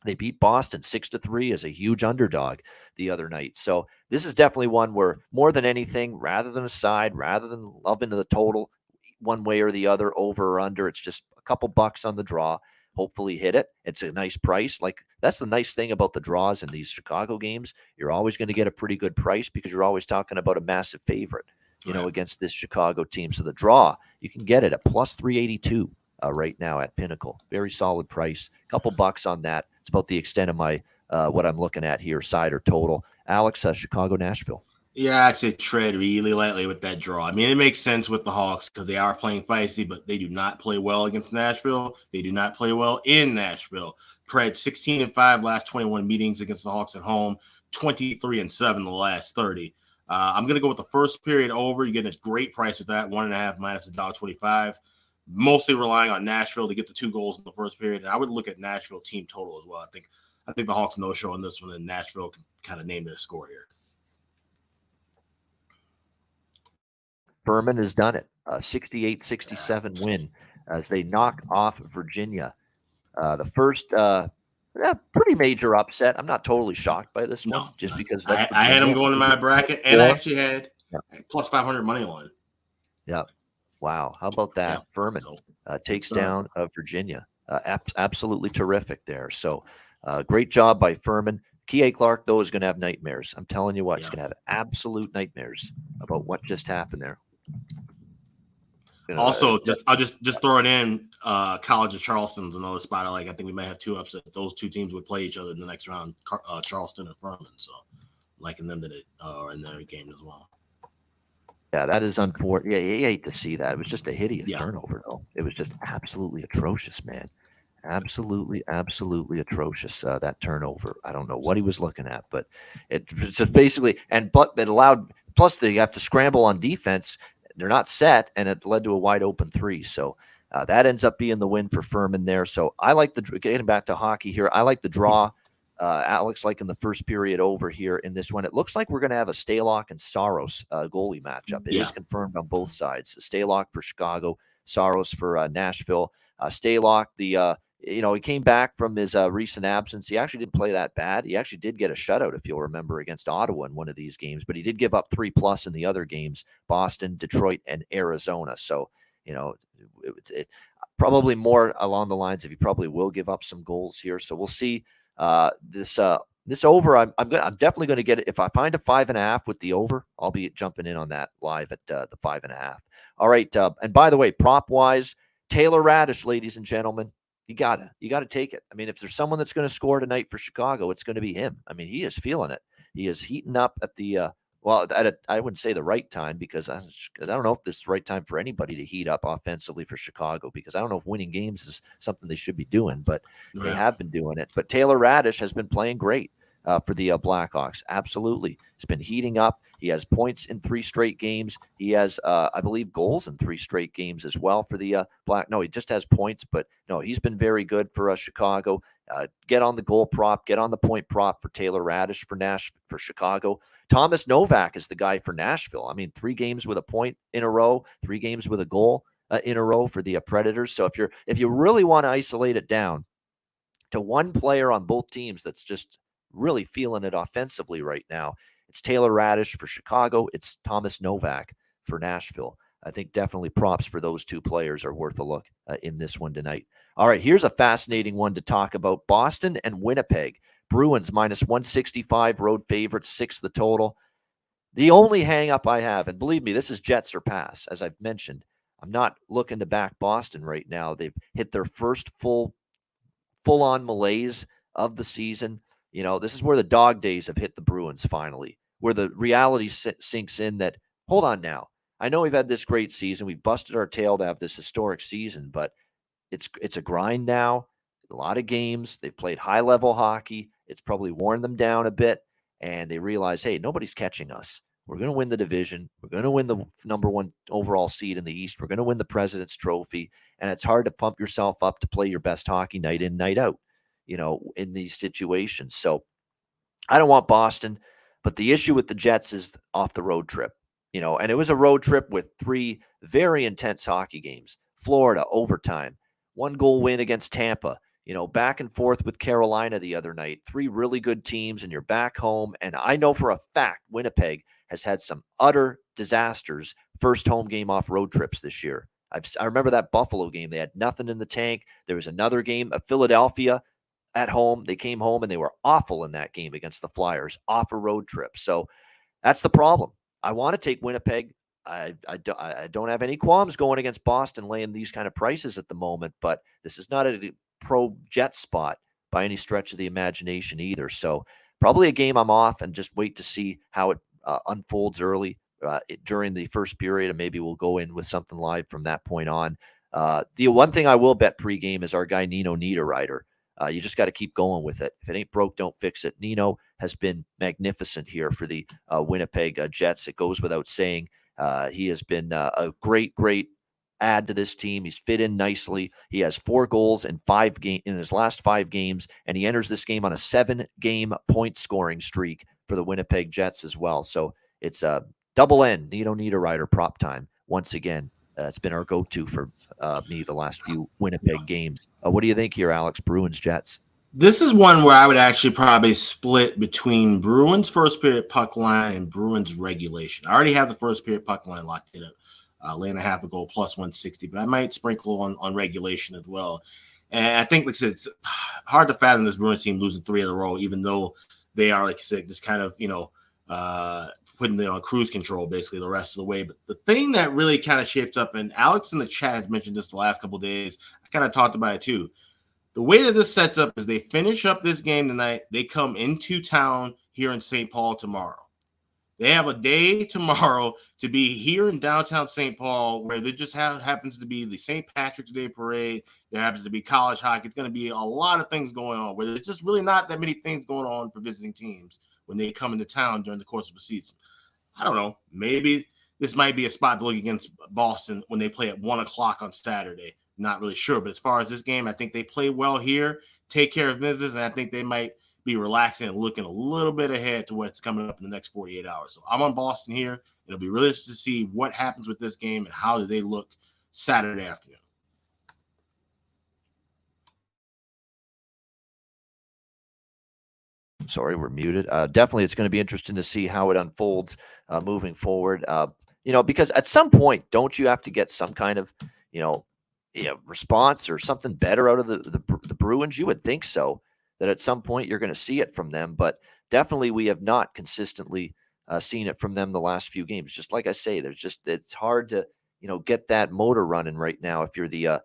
They beat Boston 6-3 as a huge underdog the other night. So this is definitely one where, more than anything, rather than a side, rather than loving the total one way or the other, over or under, it's just a couple bucks on the draw. Hopefully hit it. It's a nice price. Like, that's the nice thing about the draws in these Chicago games. You're always going to get a pretty good price because you're always talking about a massive favorite, against this Chicago team. So the draw, you can get it at plus 382 right now at Pinnacle. Very solid price. Couple bucks on that. It's about the extent of my what I'm looking at here, side or total. Alex, Chicago, Nashville. Yeah, I'd say tread really lightly with that draw. I mean, it makes sense with the Hawks because they are playing feisty, but they do not play well against Nashville. They do not play well in Nashville. Pred 16-5 last 21 meetings against the Hawks at home, 23-7 the last 30. I'm going to go with the first period over. You get a great price with that, 1.5 minus $1.25. Mostly relying on Nashville to get the 2 goals in the first period. And I would look at Nashville team total as well. I think the Hawks no-show on this one, and Nashville can kind of name their score here. Furman has done it. 68-67 win as they knock off Virginia. The first pretty major upset. I'm not totally shocked by this one, just because that's I had them going in my bracket, and I actually had plus 500 money line. Yeah. Wow. How about that? Yeah. Furman takes down Virginia. Absolutely terrific there. So great job by Furman. K.A. Clark, though, is going to have nightmares. I'm telling you what, he's going to have absolute nightmares about what just happened there. Also, I'll just throw it in. College of Charleston's another spot. I think we might have 2 upsets. Those 2 teams would play each other in the next round. Charleston and Furman. So, liking them in their game as well. Yeah, that is unfortunate. Yeah, you hate to see that. It was just a hideous turnover, though. It was just absolutely atrocious, man. Absolutely atrocious, that turnover. I don't know what he was looking at, but it's just basically, but it allowed, plus they have to scramble on defense. They're not set, and it led to a wide open 3. So that ends up being the win for Furman there. So I like getting back to hockey here. I like the draw. Alex, like in the first period over here in this one, it looks like we're going to have a Stalock and Saros goalie matchup. It is confirmed on both sides. Stalock for Chicago, Saros for Nashville. Stalock, he came back from his recent absence. He actually didn't play that bad. He actually did get a shutout, if you'll remember, against Ottawa in one of these games, but he did give up 3+ in the other games, Boston, Detroit, and Arizona. So, it probably more along the lines of he probably will give up some goals here. So we'll see. This over, I'm definitely going to get it. If I find a 5.5 with the over, I'll be jumping in on that live at the 5.5. All right. And by the way, prop wise, Taylor Radish, ladies and gentlemen, you gotta take it. I mean, if there's someone that's going to score tonight for Chicago, it's going to be him. I mean, he is feeling it. He is heating up at I wouldn't say the right time, because I don't know if this is the right time for anybody to heat up offensively for Chicago, because I don't know if winning games is something they should be doing, but they have been doing it. But Taylor Radish has been playing great for the Blackhawks. Absolutely. He's been heating up. He has points in 3 straight games. He has, I believe, goals in 3 straight games as well for the No, he just has points, but no, he's been very good for Chicago. Get on the goal prop, get on the point prop for Taylor Radish for Chicago. Thomas Novak is the guy for Nashville. I mean, 3 games with a point in a row, 3 games with a goal in a row for the Predators. So if you really want to isolate it down to one player on both teams that's just really feeling it offensively right now, it's Taylor Radish for Chicago. It's Thomas Novak for Nashville. I think definitely props for those 2 players are worth a look in this one tonight. All right, here's a fascinating one to talk about. Boston and Winnipeg. Bruins minus 165, road favorites, 6 the total. The only hang-up I have, and believe me, this is Jets or pass, as I've mentioned. I'm not looking to back Boston right now. They've hit their first full-on malaise of the season. This is where the dog days have hit the Bruins finally, where the reality sinks in that, hold on now. I know we've had this great season. We've busted our tail to have this historic season, but it's a grind now. A lot of games. They've played high-level hockey. It's probably worn them down a bit, and they realize, hey, nobody's catching us. We're going to win the division. We're going to win the number 1 overall seed in the East. We're going to win the President's Trophy. And it's hard to pump yourself up to play your best hockey night in, night out, in these situations. So I don't want Boston, but the issue with the Jets is off the road trip, and it was a road trip with 3 very intense hockey games. Florida, overtime, 1-goal win against Tampa, back and forth with Carolina the other night, 3 really good teams, and you're back home. And I know for a fact Winnipeg has had some utter disasters first home game off road trips this year. I remember that Buffalo game. They had nothing in the tank. There was another game of Philadelphia at home. They came home and they were awful in that game against the Flyers off a road trip. So that's the problem. I want to take Winnipeg. I don't have any qualms going against Boston laying these kind of prices at the moment, but this is not a pro Jet spot by any stretch of the imagination either. So probably a game I'm off and just wait to see how it unfolds early during the first period, and maybe we'll go in with something live from that point on. The one thing I will bet pregame is our guy Nino Niederreiter. You just got to keep going with it. If it ain't broke, don't fix it. Nino has been magnificent here for the Winnipeg Jets. It goes without saying. He has been a great add to this team. He's fit in nicely. He has 4 goals in his last 5 games, and he enters this game on a 7-game point scoring streak for the Winnipeg Jets as well. So it's a double N, Nino Niederreiter prop time once again. It's been our go-to for me the last few Winnipeg games. What do you think here, Alex? Bruins, Jets? This is one where I would actually probably split between Bruins first period puck line and Bruins regulation. I already have the first period puck line locked in at lay and a half a goal plus 160, but I might sprinkle on regulation as well. And I think, like I said, it's hard to fathom this Bruins team losing 3 in a row, even though they are, like I said, just kind of, putting it on cruise control basically the rest of the way. But the thing that really kind of shapes up, and Alex in the chat has mentioned this the last couple of days, I kind of talked about it too. The way that this sets up is they finish up this game tonight. They come into town here in St. Paul tomorrow. They have a day tomorrow to be here in downtown St. Paul, where there just happens to be the St. Patrick's Day parade. There happens to be college hockey. It's going to be a lot of things going on, where there's just really not that many things going on for visiting teams when they come into town during the course of the season. I don't know. Maybe this might be a spot to look against Boston when they play at 1 o'clock on Saturday. Not really sure. But as far as this game, I think they play well here, take care of business, and I think they might be relaxing and looking a little bit ahead to what's coming up in the next 48 hours. So I'm on Boston here. It'll be really interesting to see what happens with this game and how do they look Saturday afternoon. Sorry, we're muted. Definitely, it's going to be interesting to see how it unfolds moving forward. Because at some point, don't you have to get some kind of, response or something better out of the Bruins? You would think so, that at some point you're going to see it from them. But definitely, we have not consistently seen it from them the last few games. Just like I say, it's hard to get that motor running right now if you're the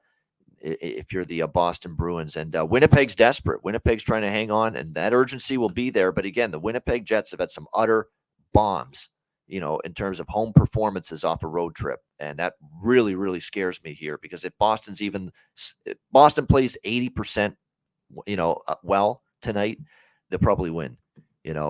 Boston Bruins. And Winnipeg's desperate. Winnipeg's trying to hang on, and that urgency will be there. But again, the Winnipeg Jets have had some utter bombs, in terms of home performances off a road trip. And that really, really scares me here, because if Boston plays 80%, well tonight, they'll probably win,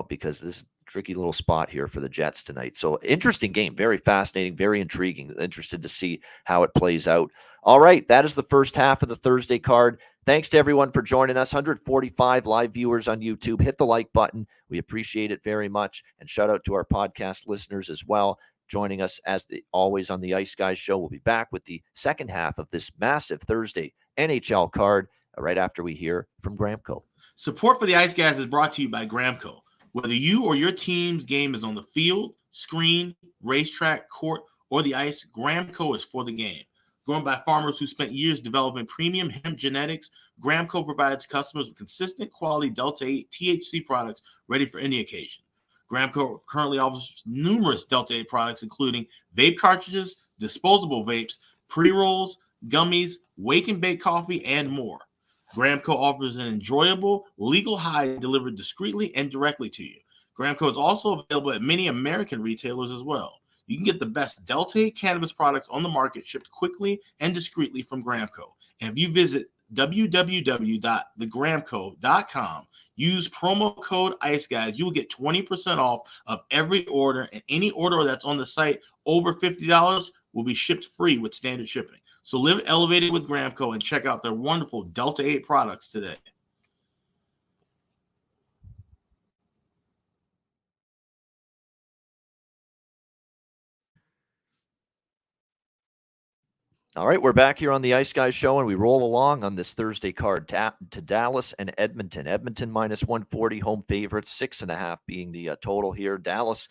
because this tricky little spot here for the Jets tonight. So interesting game, very fascinating, very intriguing. Interested to see how it plays out. All right, that is the first half of the Thursday card. Thanks to everyone for joining us. 145 live viewers on YouTube. Hit the like button. We appreciate it very much. And shout out to our podcast listeners as well, joining us as always on the Ice Guys show. We'll be back with the second half of this massive Thursday NHL card right after we hear from Gramco. Support for the Ice Guys is brought to you by Gramco. Whether you or your team's game is on the field, screen, racetrack, court, or the ice, Gramco is for the game. Grown by farmers who spent years developing premium hemp genetics, Gramco provides customers with consistent quality Delta 8 THC products ready for any occasion. Gramco currently offers numerous Delta 8 products, including vape cartridges, disposable vapes, pre-rolls, gummies, wake and bake coffee, and more. Gramco offers an enjoyable, legal high delivered discreetly and directly to you. Gramco is also available at many American retailers as well. You can get the best Delta 8 cannabis products on the market shipped quickly and discreetly from Gramco. And if you visit www.thegramco.com. Use promo code Ice Guys. You will get 20% off of every order, and any order that's on the site over $50 will be shipped free with standard shipping. So live elevated with Gramco and check out their wonderful Delta 8 products today. All right, we're back here on the Ice Guys show, and we roll along on this Thursday card to Dallas and Edmonton. Edmonton minus 140, home favorites, 6.5 being the total here. Dallas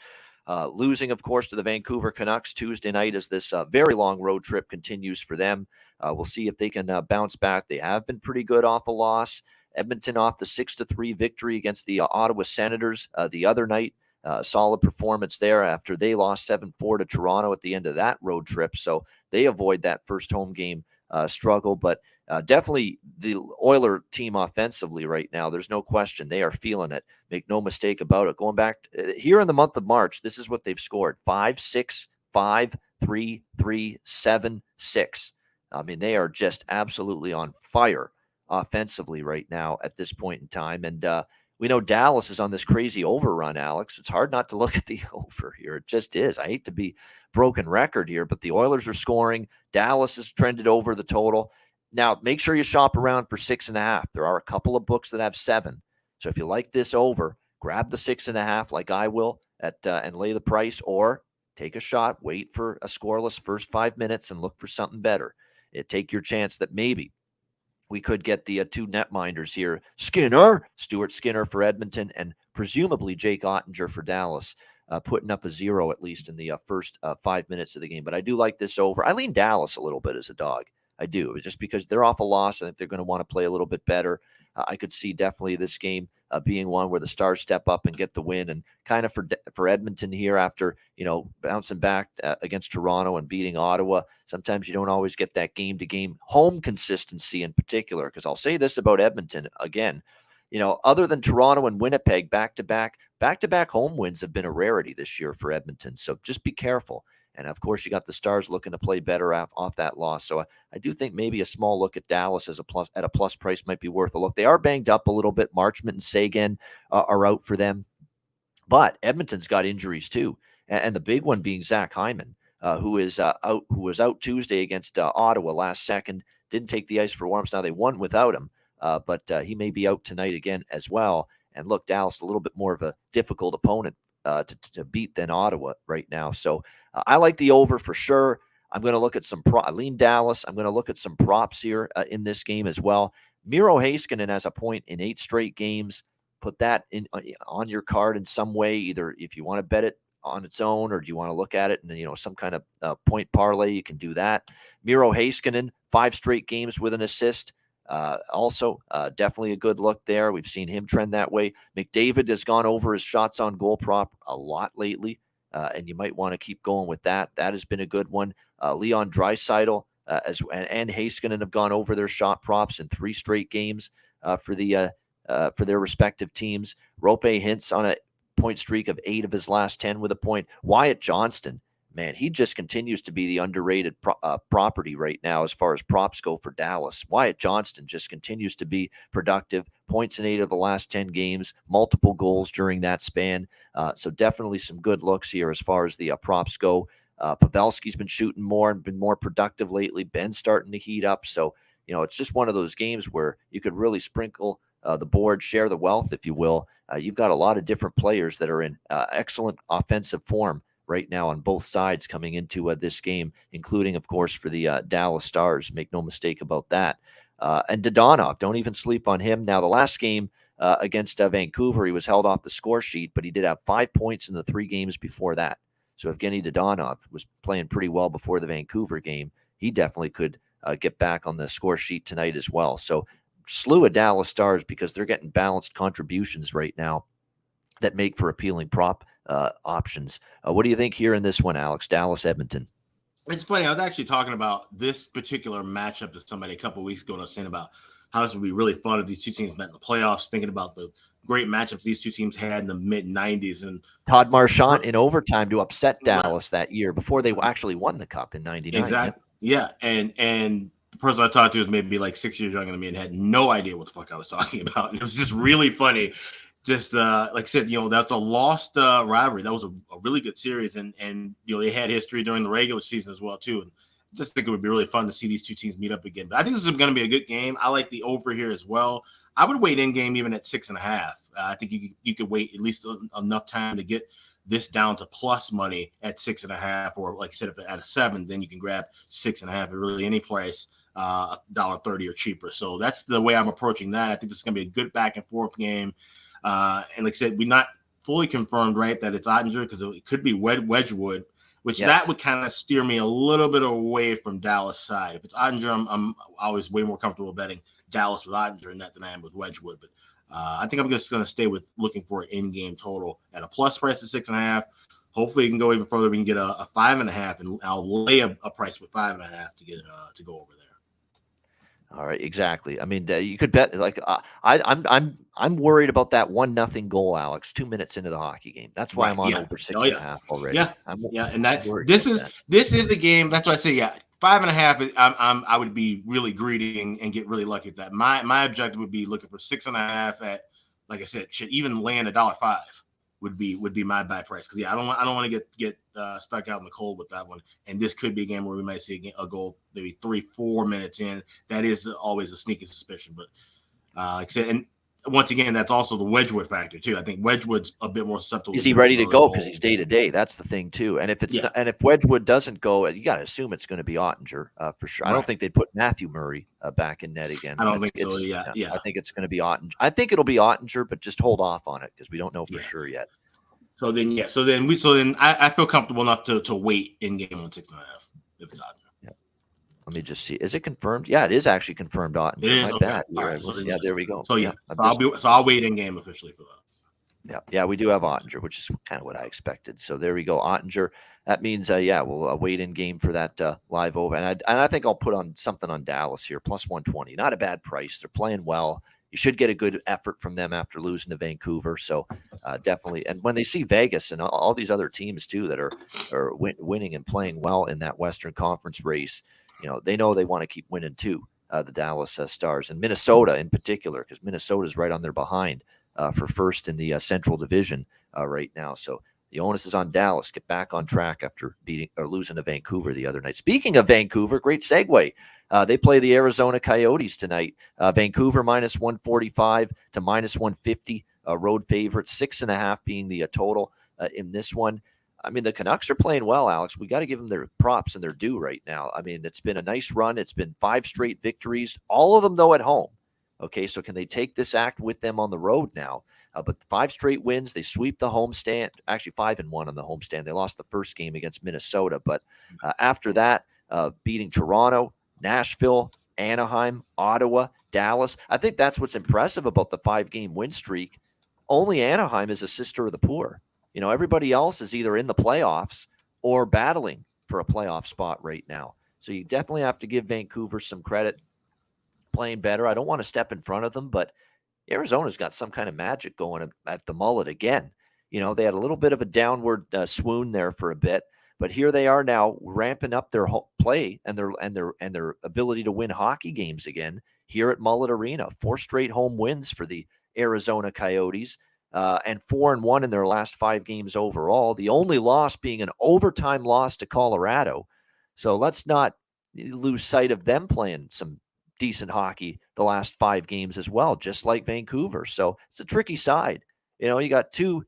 losing, of course, to the Vancouver Canucks Tuesday night as this very long road trip continues for them. We'll see if they can bounce back. They have been pretty good off a loss. Edmonton off the 6-3 victory against the Ottawa Senators the other night. Solid performance there after they lost 7-4 to Toronto at the end of that road trip. So they avoid that first home game struggle. But definitely the Oiler team offensively right now, there's no question. They are feeling it. Make no mistake about it. Going back here in the month of March, this is what they've scored. 5-6, 5-3, 3, 7, 6. I mean, they are just absolutely on fire offensively right now at this point in time. And we know Dallas is on this crazy overrun, Alex. It's hard not to look at the over here. It just is. I hate to be broken record here, but the Oilers are scoring. Dallas has trended over the total. Now, make sure you shop around for 6.5. There are a couple of books that have 7. So if you like this over, grab the 6.5 like I will and lay the price, or take a shot, wait for a scoreless first 5 minutes and look for something better. Take your chance that maybe we could get the two netminders here. Stuart Skinner for Edmonton, and presumably Jake Ottinger for Dallas, putting up a 0 at least in the first 5 minutes of the game. But I do like this over. I lean Dallas a little bit as a dog. I do, just because they're off a loss. I think they're going to want to play a little bit better. I could see definitely this game being one where the Stars step up and get the win. And kind of for Edmonton here, after bouncing back against Toronto and beating Ottawa, sometimes you don't always get that game-to-game home consistency in particular. Because I'll say this about Edmonton again, other than Toronto and Winnipeg, back-to-back home wins have been a rarity this year for Edmonton. So just be careful. And, of course, you got the Stars looking to play better off that loss. So I do think maybe a small look at Dallas at a plus price might be worth a look. They are banged up a little bit. Marchment and Sagan are out for them. But Edmonton's got injuries too. And the big one being Zach Hyman, who was out Tuesday against Ottawa last second. Didn't take the ice for warm-ups. Now they won without him. But he may be out tonight again as well. And look, Dallas, a little bit more of a difficult opponent to beat than Ottawa right now. So I like the over for sure. I'm going to look at I lean Dallas. I'm going to look at some props here in this game as well. Miro Heiskanen has a point in 8 straight games. Put that on your card in some way, either if you want to bet it on its own or do you want to look at it and some kind of point parlay, you can do that. Miro Heiskanen, 5 straight games with an assist. Also, definitely a good look there. We've seen him trend that way. McDavid has gone over his shots on goal prop a lot lately, and you might want to keep going with that. That has been a good one. Leon Draisaitl and Heiskanen have gone over their shot props in 3 straight games for their respective teams. Roope Hintz on a point streak of 8 of his last 10 with a point. Wyatt Johnston, man, he just continues to be the underrated property right now as far as props go for Dallas. Wyatt Johnston just continues to be productive. Points in 8 of the last 10 games, multiple goals during that span. So definitely some good looks here as far as the props go. Pavelski's been shooting more and been more productive lately. Ben's starting to heat up. So, it's just one of those games where you could really sprinkle the board, share the wealth, if you will. You've got a lot of different players that are in excellent offensive form right now on both sides coming into this game, including, of course, for the Dallas Stars. Make no mistake about that. And Dadonov, don't even sleep on him. Now, the last game against Vancouver, he was held off the score sheet, but he did have 5 points in the 3 games before that. So Evgeny Dadonov was playing pretty well before the Vancouver game. He definitely could get back on the score sheet tonight as well. So slew of Dallas Stars because they're getting balanced contributions right now that make for appealing prop options. What do you think here in this one, Alex? Dallas, Edmonton. It's funny. I was actually talking about this particular matchup to somebody a couple of weeks ago, and I was saying about how this would be really fun if these two teams met in the playoffs, thinking about the great matchups these two teams had in the mid-'90s. And Todd Marchand in overtime to upset Dallas that year before they actually won the Cup in '99. Exactly. Yeah. And the person I talked to was maybe like 6 years younger than me and had no idea what the fuck I was talking about. And it was just really funny. Just like I said, that's a lost rivalry. That was a really good series, and they had history during the regular season as well too. And I just think it would be really fun to see these two teams meet up again. But I think this is going to be a good game. I like the over here as well. I would wait in game even at 6.5. I think you could wait at least enough time to get this down to plus money at 6.5, or like I said, if at a 7, then you can grab 6.5 at really any price, $1.30 or cheaper. So that's the way I'm approaching that. I think this is going to be a good back and forth game. And like I said, we're not fully confirmed, right, that it's Ottinger, because it could be Wedgwood, which that would kind of steer me a little bit away from Dallas' side. If it's Ottinger, I'm always way more comfortable betting Dallas with Ottinger in that than I am with Wedgwood. But I think I'm just going to stay with looking for an in-game total at a plus price of 6.5. Hopefully, we can go even further. We can get a 5.5, and I'll lay a price with 5.5 to get to go over there. All right, exactly. I mean, you could bet. Like, I'm worried about that 1-0 goal, Alex. 2 minutes into the hockey game. That's why I'm on over 6.5 already. Yeah, and this is a game. That's why I say 5.5. I would be really greedy and get really lucky at that. My objective would be looking for 6.5 at, like I said, should even land $1.05 would be my buy price, because I don't want to get stuck out in the cold with that one. And this could be a game where we might see a goal maybe 3-4 minutes in. That is always a sneaky suspicion, but like I said, and once again, that's also the Wedgwood factor too. I think Wedgwood's a bit more susceptible. Is he ready to go? Because he's day to day. That's the thing too. And if it's and if Wedgwood doesn't go, you got to assume it's going to be Ottinger for sure. Right. I don't think they'd put Matthew Murray back in net again. I don't think so. Yeah. I think it's going to be Ottinger. I think it'll be Ottinger, but just hold off on it because we don't know for sure yet. So then I feel comfortable enough to wait in game on 6.5 if it's Ottinger. Let me just see. Is it confirmed? Yeah, it is actually confirmed. Ottinger. It is. My okay. bad. Right, so there we go. So I'll wait in game officially for that. Yeah, we do have Ottinger, which is kind of what I expected. So there we go, Ottinger. That means, we'll wait in game for that live over, and I think I'll put on something on Dallas here, plus 120. Not a bad price. They're playing well. You should get a good effort from them after losing to Vancouver. So definitely, and when they see Vegas and all these other teams too that are winning and playing well in that Western Conference race, they know they want to keep winning too. The Dallas Stars and Minnesota in particular, because Minnesota's right on their behind for first in the Central Division right now. So the onus is on Dallas. Get back on track after losing to Vancouver the other night. Speaking of Vancouver, great segue. They play the Arizona Coyotes tonight. Vancouver minus 145 to minus 150. Road favorite, 6.5 being the total in this one. I mean, the Canucks are playing well, Alex. We got to give them their props and their due right now. I mean, it's been a nice run. It's been 5 straight victories, all of them, though, at home. Okay, so can they take this act with them on the road now? But 5 straight wins. They sweep the homestand. Actually, 5-1 on the homestand. They lost the first game against Minnesota. But after that, beating Toronto, Nashville, Anaheim, Ottawa, Dallas. I think that's what's impressive about the 5-game win streak. Only Anaheim is a sister of the poor. Everybody else is either in the playoffs or battling for a playoff spot right now. So you definitely have to give Vancouver some credit, playing better. I don't want to step in front of them, but Arizona's got some kind of magic going at the mullet again. They had a little bit of a downward swoon there for a bit, but here they are now ramping up their play and their ability to win hockey games again here at Mullet Arena. 4 straight home wins for the Arizona Coyotes. And 4-1 in their last 5 games overall. The only loss being an overtime loss to Colorado. So let's not lose sight of them playing some decent hockey the last 5 games as well, just like Vancouver. So it's a tricky side. You got 2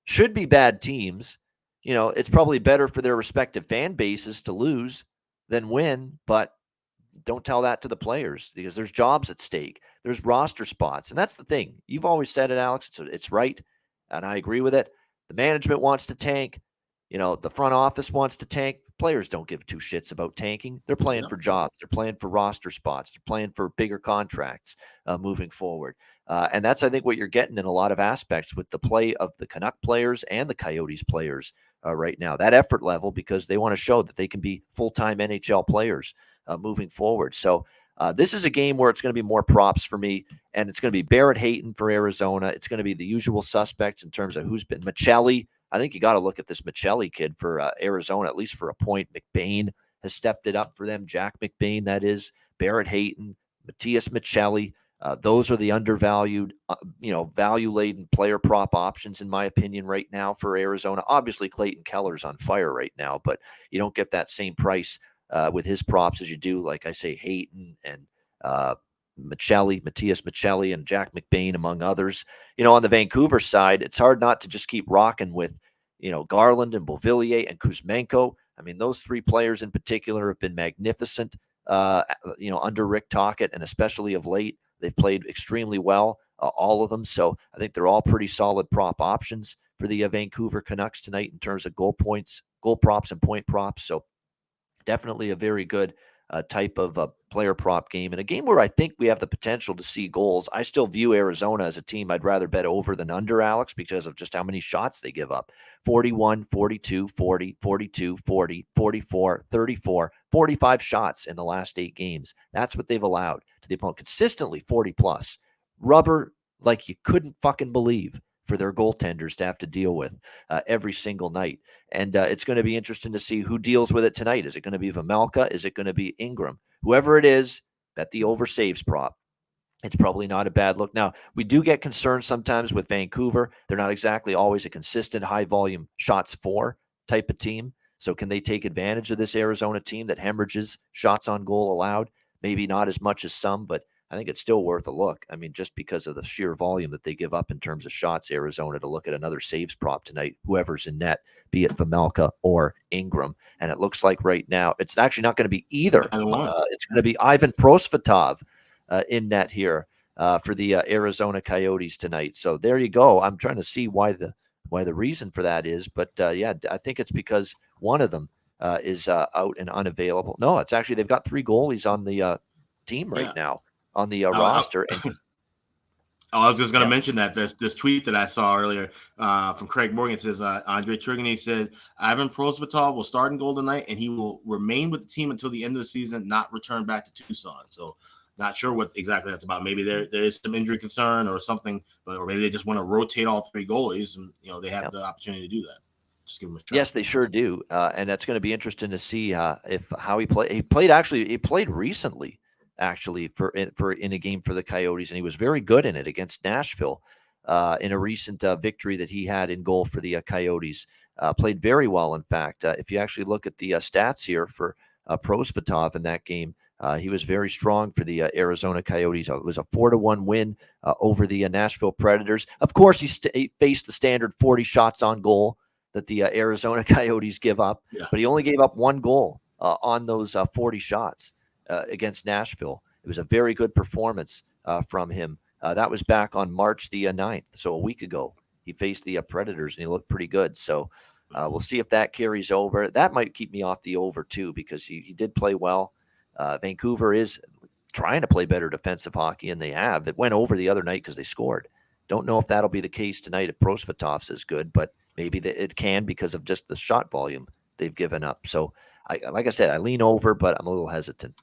should be bad teams. It's probably better for their respective fan bases to lose than win, but don't tell that to the players because there's jobs at stake. There's roster spots. And that's the thing. You've always said it, Alex. It's right. And I agree with it. The management wants to tank. The front office wants to tank. The players don't give 2 shits about tanking. They're playing for jobs. They're playing for roster spots. They're playing for bigger contracts moving forward. And that's, I think, what you're getting in a lot of aspects with the play of the Canuck players and the Coyotes players right now. That effort level, because they want to show that they can be full-time NHL players moving forward. So this is a game where it's going to be more props for me, and it's going to be Barrett Hayton for Arizona. It's going to be the usual suspects in terms of who's been Michelli. I think you got to look at this Michelli kid for Arizona, at least for a point. McBain has stepped it up for them. Jack McBain, that is. Barrett Hayton, Matthias Michelli. Those are the undervalued, value-laden player prop options, in my opinion, right now for Arizona. Obviously, Clayton Keller's on fire right now, but you don't get that same price with his props as you do, like I say, Hayton and Matthias Michelli, and Jack McBain, among others. On the Vancouver side, it's hard not to just keep rocking with, Garland and Beauvillier and Kuzmenko. I mean, those three players in particular have been magnificent, under Rick Tocchet, and especially of late. They've played extremely well, all of them. So I think they're all pretty solid prop options for the Vancouver Canucks tonight in terms of goal props, and point props. So definitely a very good type of player prop game, and a game where I think we have the potential to see goals. I still view Arizona as a team I'd rather bet over than under, Alex, because of just how many shots they give up. 41, 42, 40, 42, 40, 44, 34, 45 shots in the last 8 games. That's what they've allowed to the opponent. Consistently 40 plus. Rubber like you couldn't fucking believe for their goaltenders to have to deal with every single night. And it's going to be interesting to see who deals with it tonight. Is it going to be Vejmelka? Is it going to be Ingram? Whoever it is, bet the over saves prop. It's probably not a bad look. Now, we do get concerned sometimes with Vancouver. They're not exactly always a consistent high-volume shots for type of team. So can they take advantage of this Arizona team that hemorrhages shots on goal allowed? Maybe not as much as some, but I think it's still worth a look. I mean, just because of the sheer volume that they give up in terms of shots, Arizona, to look at another saves prop tonight, whoever's in net, be it Vejmelka or Ingram. And it looks like right now it's actually not going to be either. It's going to be Ivan Prosvetov in net here for the Arizona Coyotes tonight. So there you go. I'm trying to see why the reason for that is, but I think it's because one of them is out and unavailable. No, it's actually they've got 3 goalies on the team right now on the roster. I was just going to mention that this tweet that I saw earlier from Craig Morgan says Andre Turgenev said Ivan Prosvetov will start in goal tonight, and he will remain with the team until the end of the season, not return back to Tucson. So not sure what exactly that's about. Maybe there is some injury concern or something, or maybe they just want to rotate all 3 goalies, and they have the opportunity to do that. Just give them a shot. Yes, they sure do, and that's going to be interesting to see how he played. He played recently. Actually, for in a game for the Coyotes, and he was very good in it against Nashville in a recent victory that he had in goal for the Coyotes. Played very well, in fact. If you actually look at the stats here for Prosvetov in that game, he was very strong for the Arizona Coyotes. It was a 4-1 win over the Nashville Predators. Of course, he faced the standard 40 shots on goal that the Arizona Coyotes give up, but he only gave up 1 goal on those 40 shots. Against Nashville. It was a very good performance from him. That was back on March the 9th, so a week ago. He faced the Predators, and he looked pretty good. So we'll see if that carries over. That might keep me off the over, too, because he did play well. Vancouver is trying to play better defensive hockey, and they have. It went over the other night because they scored. Don't know if that'll be the case tonight if Prosvetov's is good, but maybe it can because of just the shot volume they've given up. So, like I said, I lean over, but I'm a little hesitant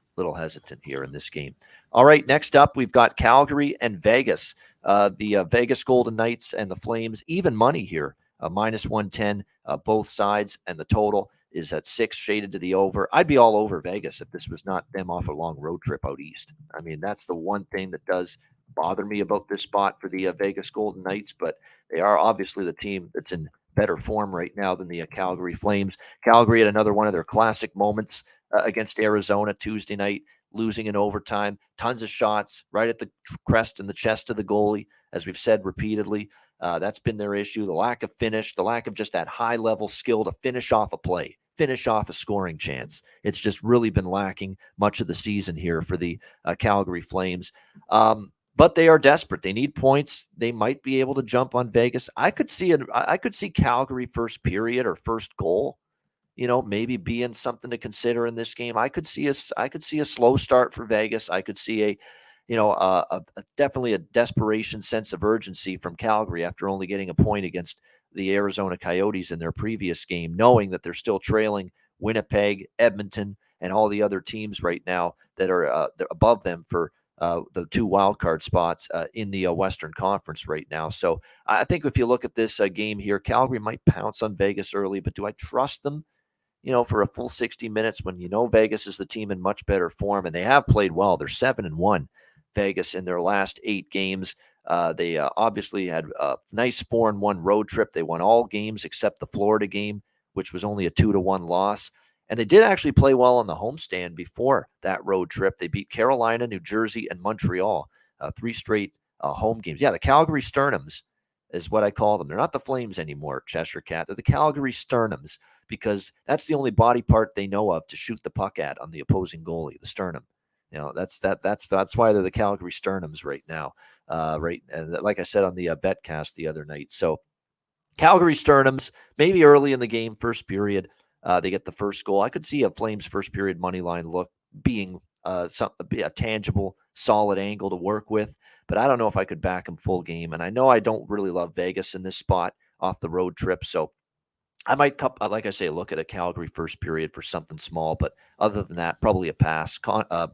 here in this game. All right, next up, we've got Calgary and Vegas. The Vegas Golden Knights and the Flames, even money here, -110, both sides, and the total is at 6, shaded to the over. I'd be all over Vegas if this was not them off a long road trip out east. I mean, that's the one thing that does bother me about this spot for the Vegas Golden Knights, but they are obviously the team that's in better form right now than the Calgary Flames. Calgary had another one of their classic moments against Arizona Tuesday night, losing in overtime. Tons of shots right at the crest and the chest of the goalie, as we've said repeatedly. That's been their issue, the lack of finish, the lack of just that high-level skill to finish off a play, finish off a scoring chance. It's just really been lacking much of the season here for the Calgary Flames. But they are desperate. They need points. They might be able to jump on Vegas. I could see Calgary first period or first goal, maybe being something to consider in this game. I could see a slow start for Vegas. I could see definitely a desperation sense of urgency from Calgary after only getting a point against the Arizona Coyotes in their previous game, knowing that they're still trailing Winnipeg, Edmonton, and all the other teams right now that are above them for the 2 wildcard spots in the Western Conference right now. So I think if you look at this game here, Calgary might pounce on Vegas early, but do I trust them for a full 60 minutes when Vegas is the team in much better form, and they have played well. They're 7-1, Vegas, in their last 8 games. They obviously had a nice 4-1 road trip. They won all games except the Florida game, which was only a 2-1 loss. And they did actually play well on the homestand before that road trip. They beat Carolina, New Jersey, and Montreal, 3 straight home games. Yeah, the Calgary Sternums is what I call them. They're not the Flames anymore, Cheshire Cat. They're the Calgary Sternums, because that's the only body part they know of to shoot the puck at on the opposing goalie, the sternum. That's why they're the Calgary Sternums right now. Right, and like I said on the betcast the other night. So Calgary Sternums, maybe early in the game, first period, they get the first goal. I could see a Flames first period money line look being a tangible, solid angle to work with, but I don't know if I could back them full game. And I know I don't really love Vegas in this spot off the road trip, so I might, like I say, look at a Calgary first period for something small, but other than that, probably a pass.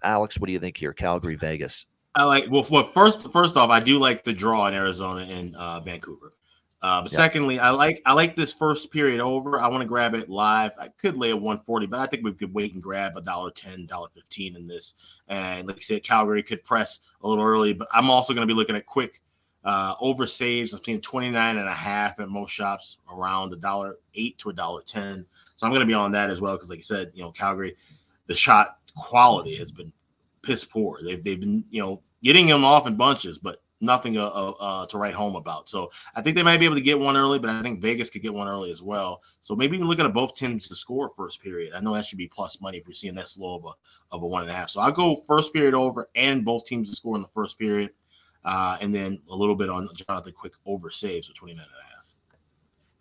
Alex, what do you think here? Calgary, Vegas. I like. Well, first off, I do like the draw in Arizona and Vancouver. But secondly, I like this first period over. I want to grab it live. I could lay a 140, but I think we could wait and grab $1.10, $1.15 in this. And like you said, Calgary could press a little early, but I'm also going to be looking at quick over saves. I'm seeing 29.5 at most shops, around $1.08 to $1.10. So I'm going to be on that as well because, like you said, Calgary, the shot quality has been piss poor. They've been getting them off in bunches, but nothing to write home about. So I think they might be able to get one early, but I think Vegas could get one early as well. So maybe you're looking at both teams to score first period. I know that should be plus money if we're seeing that slow of a 1.5. So I'll go first period over and both teams to score in the first period. And then a little bit on Jonathan Quick over saves with 29.5.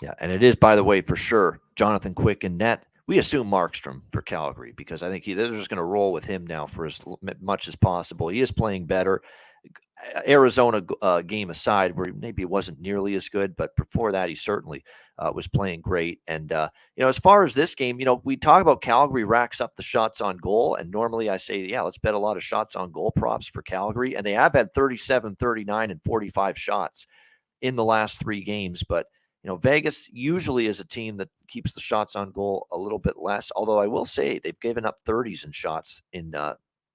Yeah, and it is, by the way, for sure, Jonathan Quick in net. We assume Markstrom for Calgary because I think they're just going to roll with him now for as much as possible. He is playing better. Arizona game aside, where maybe it wasn't nearly as good, but before that, he certainly was playing great. And, as far as this game, we talk about Calgary racks up the shots on goal. And normally I say, yeah, let's bet a lot of shots on goal props for Calgary. And they have had 37, 39, and 45 shots in the last 3 games. But, Vegas usually is a team that keeps the shots on goal a little bit less. Although I will say they've given up 30s in shots in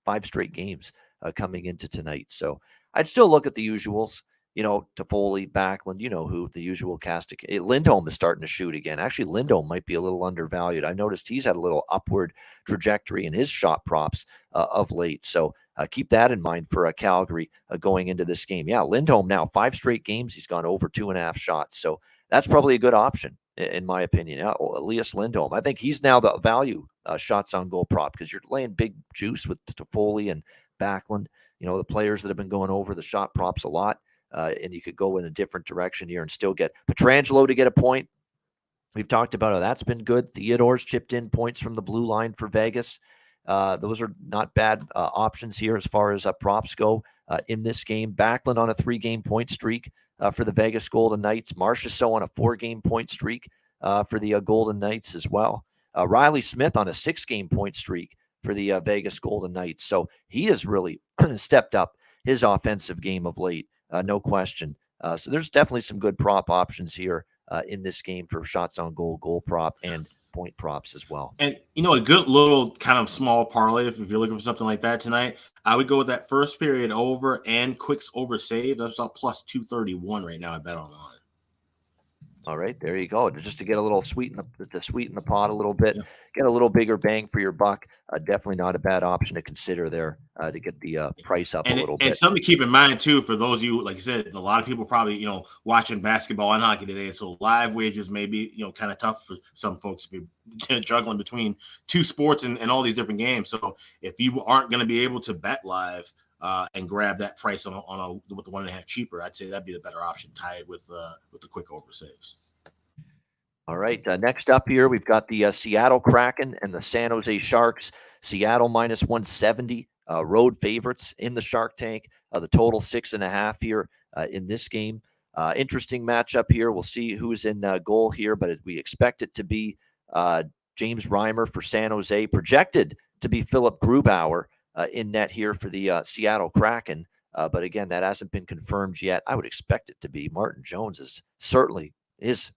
5 straight games coming into tonight. So I'd still look at the usuals, Toffoli, Backlund, who, the usual cast. Lindholm is starting to shoot again. Actually, Lindholm might be a little undervalued. I noticed he's had a little upward trajectory in his shot props of late. So keep that in mind for Calgary going into this game. Yeah, Lindholm now, 5 straight games, he's gone over 2.5 shots. So that's probably a good option, in my opinion. Elias Lindholm, I think he's now the value shots on goal prop because you're laying big juice with Toffoli and Backlund, the players that have been going over the shot props a lot. And you could go in a different direction here and still get Pietrangelo to get a point. We've talked about it. That's been good. Theodore's chipped in points from the blue line for Vegas. Those are not bad options here as far as props go in this game. Backlund on a 3-game point streak for the Vegas Golden Knights. Marchessault on a 4-game point streak for the Golden Knights as well. Riley Smith on a 6-game point streak for the Vegas Golden Knights. So he has really stepped up his offensive game of late, no question. So there's definitely some good prop options here in this game for shots on goal, goal prop, and point props as well. And, a good little kind of small parlay, if you're looking for something like that tonight, I would go with that first period over and Quick's over save. That's up plus 231 right now at Bet Online. All right, there you go. Just to get a little sweeten the pot a little bit, get a little bigger bang for your buck. Definitely not a bad option to consider there to get the price up a little bit. And something to keep in mind too for those of you, like you said, a lot of people probably watching basketball and hockey today, so live wagers may be kind of tough for some folks if you're juggling between 2 sports and all these different games. So if you aren't going to be able to bet live and grab that price with the 1.5 cheaper, I'd say that'd be the better option. Tie it with the quick over saves. All right. Next up here, we've got the Seattle Kraken and the San Jose Sharks. Seattle minus 170, road favorites in the Shark Tank. The total 6.5 here in this game. Interesting matchup here. We'll see who's in goal here, but we expect it to be James Reimer for San Jose, projected to be Philip Grubauer in net here for the Seattle Kraken. But again, that hasn't been confirmed yet. I would expect it to be. Martin Jones is certainly his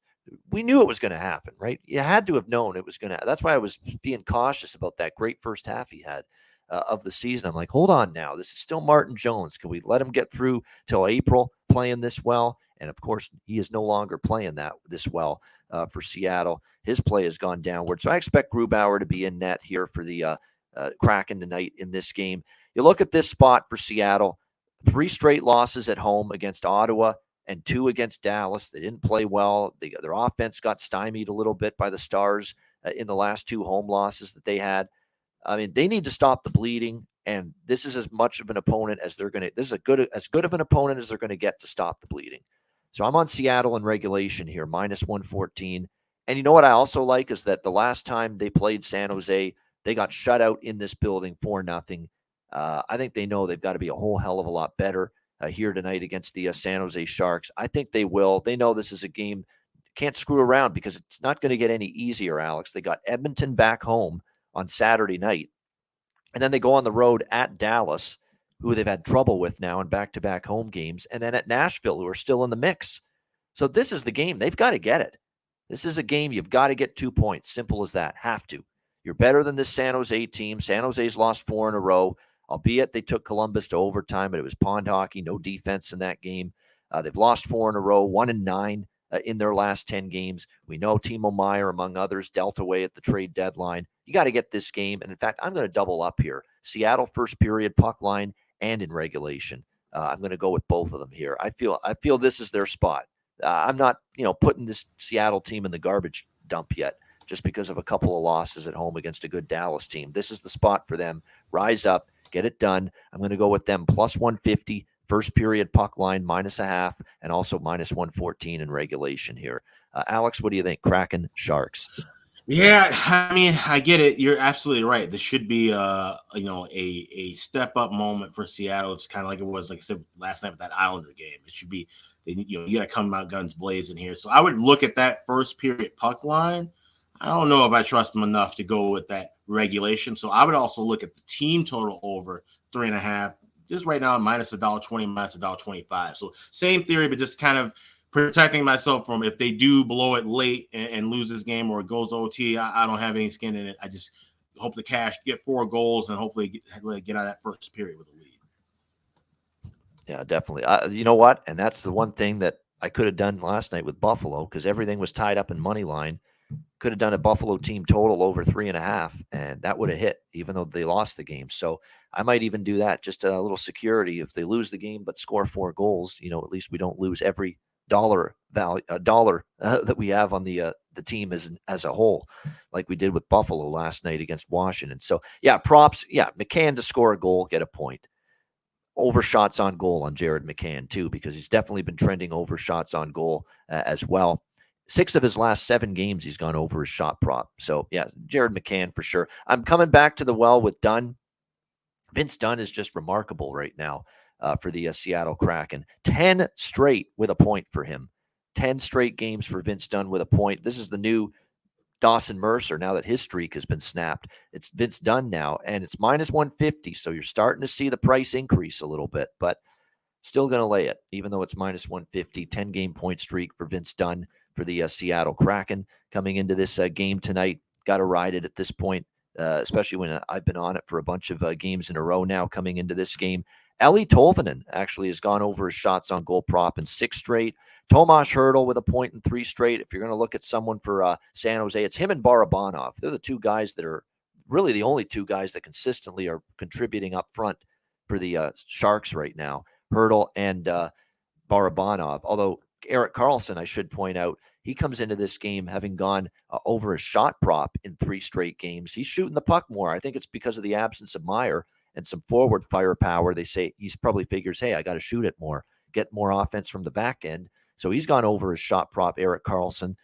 We knew it was going to happen, right? You had to have known it was going to. That's why I was being cautious about that great first half he had of the season. I'm like, hold on now. This is still Martin Jones. Can we let him get through till April playing this well? And of course, he is no longer playing this well for Seattle. His play has gone downward. So I expect Grubauer to be in net here for the Kraken tonight in this game. You look at this spot for Seattle, 3 straight losses at home against Ottawa and 2 against Dallas. They didn't play well. Their offense got stymied a little bit by the Stars in the last 2 home losses that they had. I mean, they need to stop the bleeding, and this is as much of an opponent as they're going to. This is as good of an opponent as they're going to get to stop the bleeding. So I'm on Seattle in regulation here, -114. And you know what I also like is that the last time they played San Jose, they got shut out in this building 4-0. I think they know they've got to be a whole hell of a lot better here tonight against the San Jose Sharks. I think they will. They know this is a game. Can't screw around because it's not going to get any easier, Alex. They got Edmonton back home on Saturday night, and then they go on the road at Dallas, who they've had trouble with now in back-to-back home games, and then at Nashville, who are still in the mix. So this is the game. They've got to get it. This is a game you've got to get 2 points. Simple as that. Have to. You're better than this San Jose team. San Jose's lost 4 in a row, albeit they took Columbus to overtime, but it was pond hockey, no defense in that game. They've lost 4 in a row, 1-9 in their last 10 games. We know Timo Meier, among others, dealt away at the trade deadline. You got to get this game. And in fact, I'm going to double up here. Seattle first period puck line and in regulation. I'm going to go with both of them here. I feel this is their spot. I'm not, putting this Seattle team in the garbage dump yet, just because of a couple of losses at home against a good Dallas team. This is the spot for them. Rise up, get it done. I'm going to go with them +150, first period puck line -0.5, and also -114 in regulation here. Alex, what do you think? Kraken, Sharks. Yeah, I mean, I get it. You're absolutely right. This should be a step up moment for Seattle. It's kind of like it was, like I said last night with that Islander game. It should be, you got to come out guns blazing here. So I would look at that first period puck line. I don't know if I trust them enough to go with that regulation. So I would also look at the team total over 3.5. Just right now, -$1.20, -$1.25. So same theory, but just kind of protecting myself from if they do blow it late and lose this game or it goes OT. I don't have any skin in it. I just hope the Cash get 4 goals and hopefully get out of that first period with a lead. Yeah, definitely. You know what? And that's the one thing that I could have done last night with Buffalo, because everything was tied up in money line. Could have done a Buffalo team total over 3.5, and that would have hit, even though they lost the game. So I might even do that, just a little security. If they lose the game but score 4 goals, at least we don't lose every dollar value, that we have on the team as a whole, like we did with Buffalo last night against Washington. So yeah, props. Yeah, McCann to score a goal, get a point. Over shots on goal on Jared McCann too, because he's definitely been trending over shots on goal as well. 6 of his last 7 games, he's gone over his shot prop. So yeah, Jared McCann for sure. I'm coming back to the well with Dunn. Vince Dunn is just remarkable right now for the Seattle Kraken. 10 straight with a point for him. 10 straight games for Vince Dunn with a point. This is the new Dawson Mercer now that his streak has been snapped. It's Vince Dunn now, and it's -150. So you're starting to see the price increase a little bit, but still going to lay it, even though it's -150. 10-game point streak for Vince Dunn for the Seattle Kraken coming into this game tonight. Got to ride it at this point, especially when I've been on it for a bunch of games in a row now coming into this game. Eli Tolvanen actually has gone over his shots on goal prop in 6 straight. Tomas Hertl with a point in 3 straight. If you're going to look at someone for San Jose, it's him and Barabanov. They're the 2 guys that are really the only 2 guys that consistently are contributing up front for the Sharks right now. Hertl and Barabanov. Although Erik Karlsson, I should point out, he comes into this game having gone over a shot prop in 3 straight games. He's shooting the puck more. I think it's because of the absence of Meier and some forward firepower. They say he probably figures, hey, I got to shoot it more, get more offense from the back end. So he's gone over his shot prop, Erik Karlsson,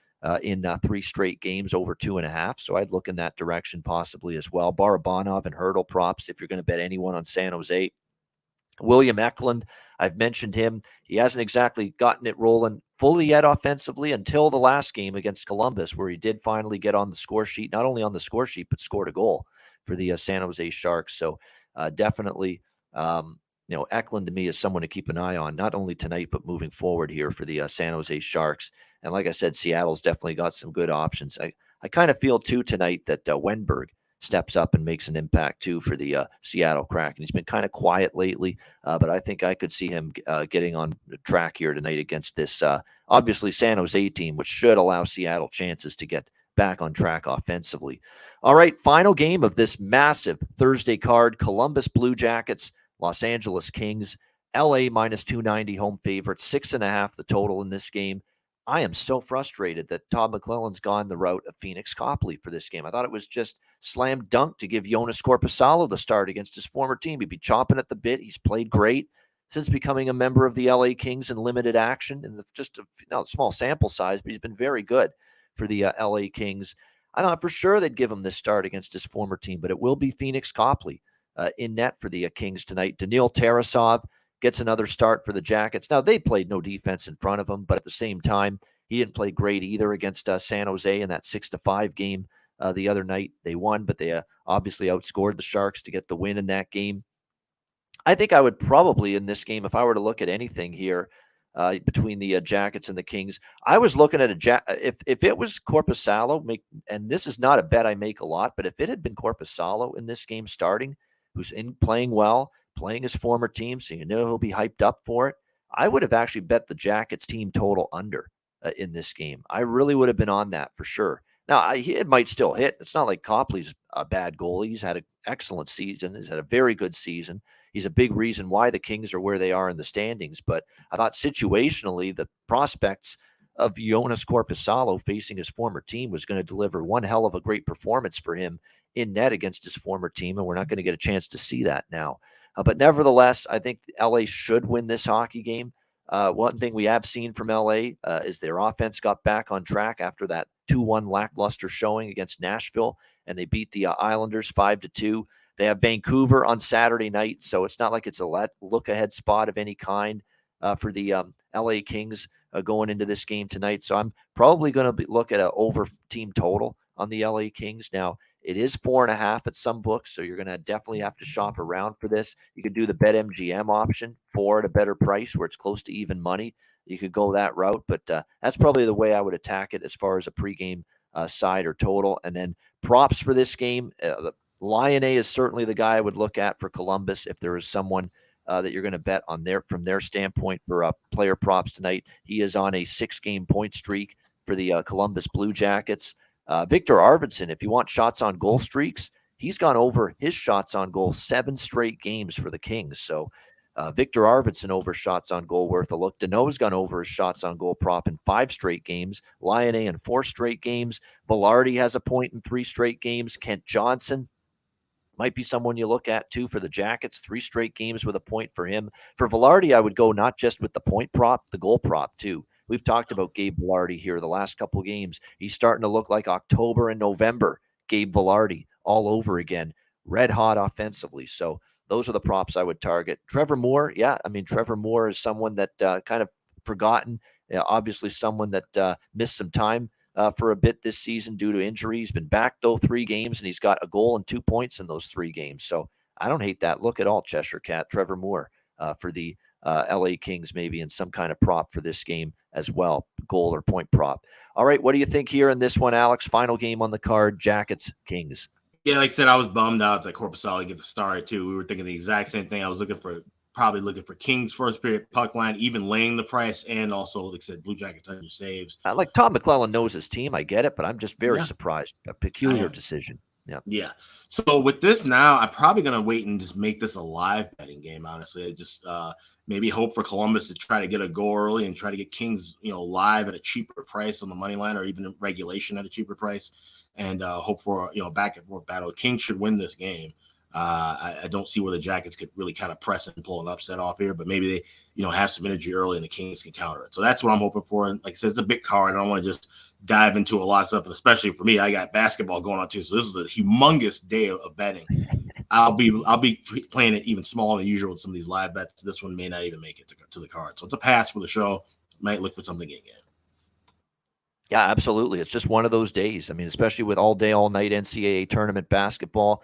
in 3 straight games, over 2.5. So I'd look in that direction possibly as well. Barabanov and Hertl props if you're going to bet anyone on San Jose. William Eklund, I've mentioned him. He hasn't exactly gotten it rolling fully yet offensively until the last game against Columbus, where he did finally get on the score sheet, not only on the score sheet, but scored a goal for the San Jose Sharks. So definitely, Eklund to me is someone to keep an eye on, not only tonight, but moving forward here for the San Jose Sharks. And like I said, Seattle's definitely got some good options. I kind of feel too tonight that Wenberg steps up and makes an impact too for the Seattle Kraken. He's been kind of quiet lately, but I think I could see him getting on track here tonight against this obviously San Jose team, which should allow Seattle chances to get back on track offensively. All right, final game of this massive Thursday card: Columbus Blue Jackets, Los Angeles Kings. LA minus 290 home favorite, 6.5 the total in this game. I am so frustrated that Todd McClellan's gone the route of Phoenix Copley for this game. I thought it was just slam dunk to give Jonas Korpisalo the start against his former team. He'd be chomping at the bit. He's played great since becoming a member of the LA Kings in limited action, and just a small sample size, but he's been very good for the LA Kings. I thought for sure they'd give him this start against his former team, but it will be Phoenix Copley in net for the Kings tonight. Daniil Tarasov gets another start for the Jackets. Now, they played no defense in front of him, but at the same time, he didn't play great either against San Jose in that 6-5 game the other night. They won, but they obviously outscored the Sharks to get the win in that game. I think I would probably, in this game, if I were to look at anything here between the Jackets and the Kings, I was looking at if it was Korpisalo, and this is not a bet I make a lot, but if it had been Korpisalo in this game starting, who's playing well, playing his former team, so you know he'll be hyped up for it, I would have actually bet the Jackets team total under in this game. I really would have been on that for sure. Now, it might still hit. It's not like Copley's a bad goalie. He's had an excellent season. He's had a very good season. He's a big reason why the Kings are where they are in the standings. But I thought situationally, the prospects of Jonas Korpisalo facing his former team was going to deliver one hell of a great performance for him in net against his former team, and we're not going to get a chance to see that now. But nevertheless, I think LA should win this hockey game. One thing we have seen from LA is their offense got back on track after that 2-1 lackluster showing against Nashville, and they beat the Islanders 5-2. They have Vancouver on Saturday night, so it's not like it's a look-ahead spot of any kind for the LA Kings going into this game tonight. So I'm probably going to look at an over team total on the LA Kings. Now, it is 4.5 at some books, so you're going to definitely have to shop around for this. You could do the BetMGM option, 4 at a better price where it's close to even money. You could go that route, but that's probably the way I would attack it as far as a pregame side or total. And then props for this game, Lion A is certainly the guy I would look at for Columbus if there is someone that you're going to bet on from their standpoint for player props tonight. He is on a 6-game point streak for the Columbus Blue Jackets. Victor Arvidsson, if you want shots on goal streaks, he's gone over his shots on goal 7 straight games for the Kings. So Victor Arvidsson over shots on goal worth a look. Danault's gone over his shots on goal prop in 5 straight games. Lion A in 4 straight games. Velarde has a point in 3 straight games. Kent Johnson might be someone you look at too for the Jackets. 3 straight games with a point for him. For Velarde, I would go not just with the point prop, the goal prop too. We've talked about Gabe Velarde here the last couple of games. He's starting to look like October and November Gabe Velarde all over again. Red hot offensively. So those are the props I would target. Trevor Moore, Trevor Moore is someone that kind of forgotten. Obviously someone that missed some time for a bit this season due to injury. He's been back, though, 3 games, and he's got a goal and 2 points in those 3 games. So I don't hate that look at all, Cheshire Cat. Trevor Moore for the LA Kings maybe in some kind of prop for this game as well, goal or point prop. All right, what do you think here in this one, Alex? Final game on the card, Jackets, Kings. Yeah, like I said, I was bummed out that Korpisalo get the start too. We were thinking the exact same thing. I was probably looking for Kings first period puck line, even laying the price, and also, like I said, Blue Jackets under saves. Like Todd McClellan knows his team, I get it, but I'm just very surprised. A peculiar decision. Yeah. So with this now, I'm probably going to wait and just make this a live betting game, honestly. Just maybe hope for Columbus to try to get a goal early and try to get Kings, live at a cheaper price on the money line or even regulation at a cheaper price, and hope for, back and forth battle. Kings should win this game. I don't see where the Jackets could really kind of press and pull an upset off here, but maybe they, have some energy early and the Kings can counter it. So that's what I'm hoping for. And like I said, it's a big card. I don't want to just dive into a lot of stuff, and especially for me, I got basketball going on too. So this is a humongous day of betting. I'll be playing it even smaller than usual with some of these live bets. This one may not even make it to the card. So it's a pass for the show. Might look for something again. Yeah, absolutely. It's just one of those days. I mean, especially with all day, all night NCAA tournament basketball.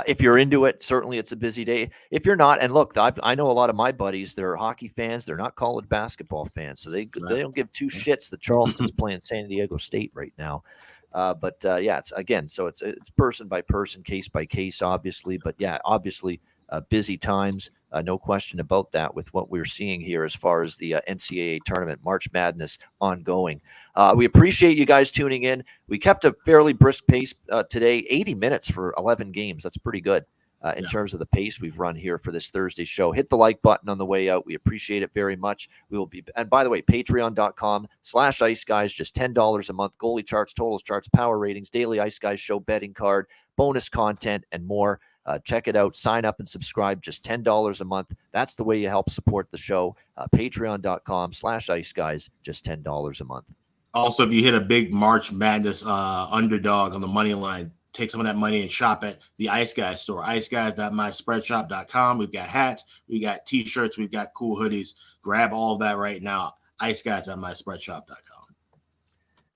If you're into it, certainly it's a busy day. If you're not, and look, I know a lot of my buddies, they're hockey fans. They're not college basketball fans, so they don't give two shits that Charleston's playing San Diego State right now. Yeah, it's again, so it's person by person, case by case, obviously. But yeah, obviously, busy times, no question about that. With what we're seeing here as far as the NCAA tournament, March Madness ongoing, we appreciate you guys tuning in. We kept a fairly brisk pace today, 80 minutes for 11 games. That's pretty good. In terms of the pace we've run here for this Thursday show. Hit the like button on the way out. We appreciate it very much. We will be, and by the way, patreon.com/Ice Guys, just $10 a month. Goalie charts, totals charts, power ratings, daily Ice Guys show betting card, bonus content, and more. Check it out. Sign up and subscribe. Just $10 a month. That's the way you help support the show. Patreon.com/Ice Guys, just $10 a month. Also, if you hit a big March Madness underdog on the money line, take some of that money and shop at the Ice Guys store, iceguys.myspreadshop.com. We've got hats, we got T-shirts, we've got cool hoodies. Grab all of that right now, iceguys.myspreadshop.com.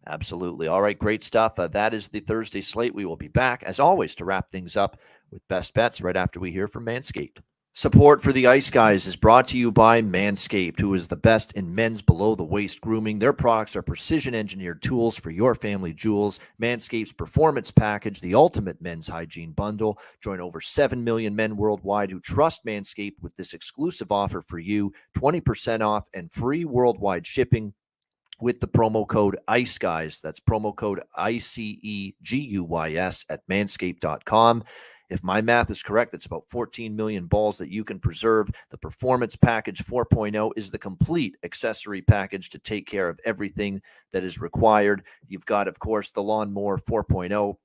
Absolutely. All right, great stuff. That is the Thursday slate. We will be back, as always, to wrap things up with best bets right after we hear from Manscaped. Support for the Ice Guys is brought to you by Manscaped, who is the best in men's below-the-waist grooming. Their products are precision-engineered tools for your family jewels. Manscaped's Performance Package, the ultimate men's hygiene bundle. Join over 7 million men worldwide who trust Manscaped with this exclusive offer for you, 20% off and free worldwide shipping with the promo code ICEGUYS. That's promo code ICEGUYS at manscaped.com. If my math is correct, it's about 14 million balls that you can preserve. The Performance Package 4.0 is the complete accessory package to take care of everything that is required. You've got, of course, the Lawnmower 4.0.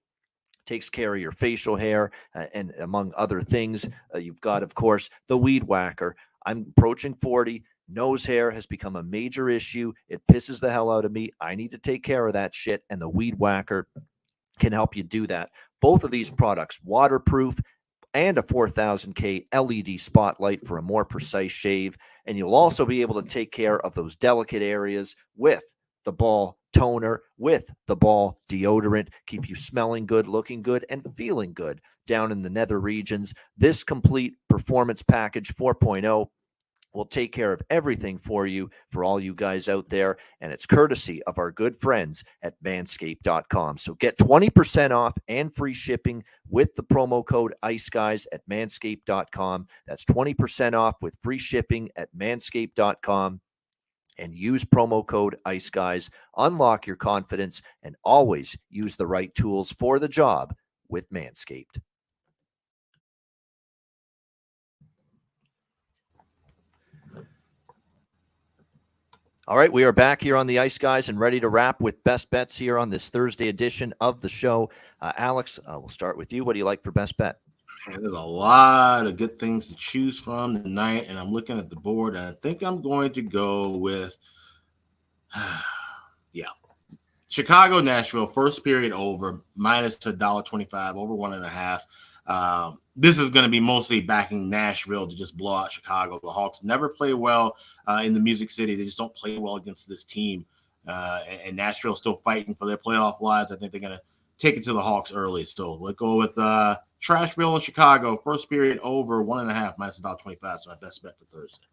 Takes care of your facial hair and among other things. You've got, of course, the Weed Whacker. I'm approaching 40. Nose hair has become a major issue. It pisses the hell out of me. I need to take care of that shit, and the Weed Whacker can help you do that. Both of these products, waterproof and a 4000K LED spotlight for a more precise shave. And you'll also be able to take care of those delicate areas with the ball toner, with the ball deodorant, keep you smelling good, looking good, and feeling good down in the nether regions. This complete Performance Package 4.0 will take care of everything for you, for all you guys out there, and it's courtesy of our good friends at manscaped.com. So get 20% off and free shipping with the promo code ICEGUYS at manscaped.com. That's 20% off with free shipping at manscaped.com. And use promo code ICEGUYS. Unlock your confidence and always use the right tools for the job with Manscaped. All right, we are back here on the Ice Guys and ready to wrap with best bets here on this Thursday edition of the show. Alex, we'll start with you. What do you like for best bet? There's a lot of good things to choose from tonight, and I'm looking at the board, and I think I'm going to go with, Chicago, Nashville, first period over, minus $1.25, over 1.5. This is going to be mostly backing Nashville to just blow out Chicago. The Hawks never play well in the Music City. They just don't play well against this team. And Nashville's still fighting for their playoff lives. I think they're going to take it to the Hawks early. So we'll go with Trashville and Chicago, first period over, 1.5, minus $1.25. So my best bet for Thursday.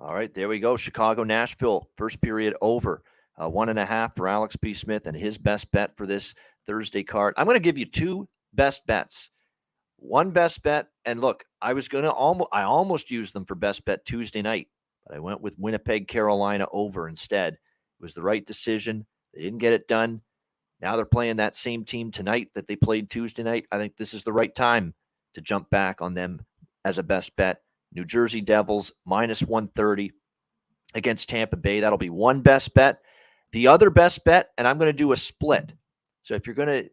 All right, there we go. Chicago, Nashville, first period over, 1.5 for Alex B. Smith and his best bet for this Thursday card. I'm going to give you two best bets. One best bet, and look, I almost used them for best bet Tuesday night, but I went with Winnipeg, Carolina over instead. It was the right decision. They didn't get it done. Now they're playing that same team tonight that they played Tuesday night. I think this is the right time to jump back on them as a best bet. New Jersey Devils, minus 130 against Tampa Bay. That'll be one best bet. The other best bet, and I'm going to do a split. So if you're going to,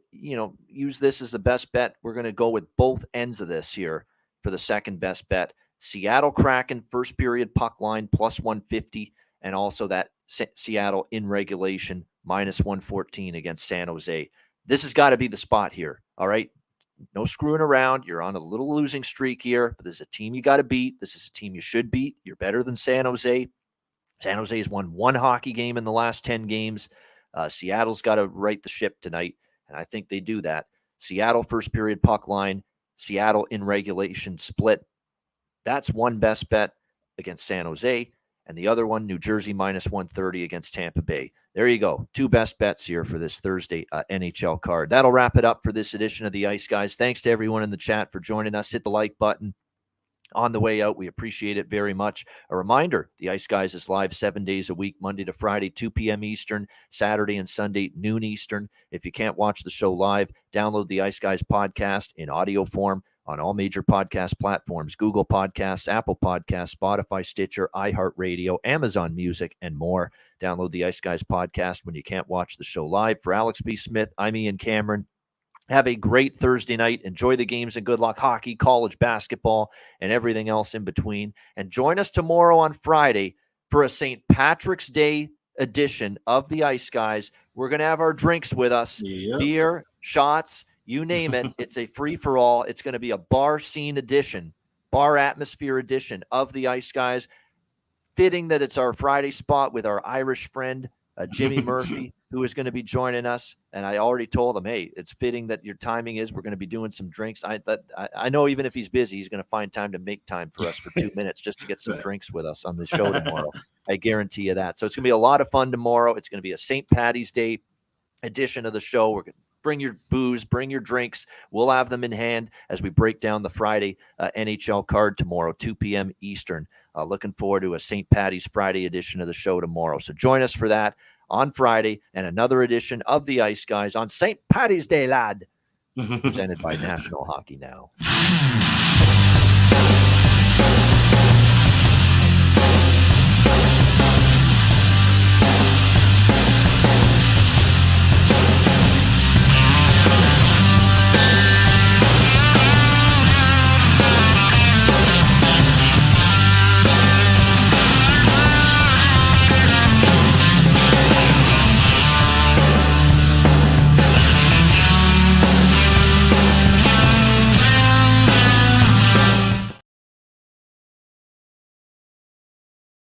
use this as the best bet, we're going to go with both ends of this here for the second best bet. Seattle Kraken, first period puck line, plus 150, and also that Seattle in regulation, minus 114 against San Jose. This has got to be the spot here, all right? No screwing around. You're on a little losing streak here, but this is a team you got to beat. This is a team you should beat. You're better than San Jose. San Jose has won one hockey game in the last 10 games. Seattle's got to right the ship tonight, and I think they do that. Seattle first period puck line, Seattle in regulation split. That's one best bet against San Jose. And the other one, New Jersey -130 against Tampa Bay. There you go. Two best bets here for this Thursday NHL card. That'll wrap it up for this edition of the Ice Guys. Thanks to everyone in the chat for joining us. Hit the like button on the way out. We appreciate it very much. A reminder, the Ice Guys is live 7 days a week, Monday to Friday, 2 p.m. Eastern, Saturday and Sunday, noon Eastern. If you can't watch the show live, download the Ice Guys podcast in audio form on all major podcast platforms: Google Podcasts, Apple Podcasts, Spotify, Stitcher, iHeartRadio, Amazon Music, and more. Download the Ice Guys podcast when you can't watch the show live. For Alex B. Smith, I'm Ian Cameron. Have a great Thursday night. Enjoy the games and good luck. Hockey, college basketball, and everything else in between. And join us tomorrow on Friday for a St. Patrick's Day edition of the Ice Guys. We're going to have our drinks with us. Yep. Beer, shots, you name it. It's a free-for-all. It's going to be a bar scene edition, bar atmosphere edition of the Ice Guys. Fitting that it's our Friday spot with our Irish friend, Jimmy Murphy, who is going to be joining us. And I already told him, hey, it's fitting that your timing is we're going to be doing some drinks. I know even if he's busy, he's going to find time to make time for us for 2 minutes just to get some drinks with us on the show tomorrow. I guarantee you that. So it's going to be a lot of fun tomorrow. It's going to be a St. Patty's Day edition of the show. We're going to bring your booze, bring your drinks. We'll have them in hand as we break down the Friday NHL card tomorrow, 2 p.m. Eastern. Looking forward to a St. Patty's Friday edition of the show tomorrow. So join us for that on Friday and another edition of the Ice Guys on St. Patty's Day, lad, presented by National Hockey Now.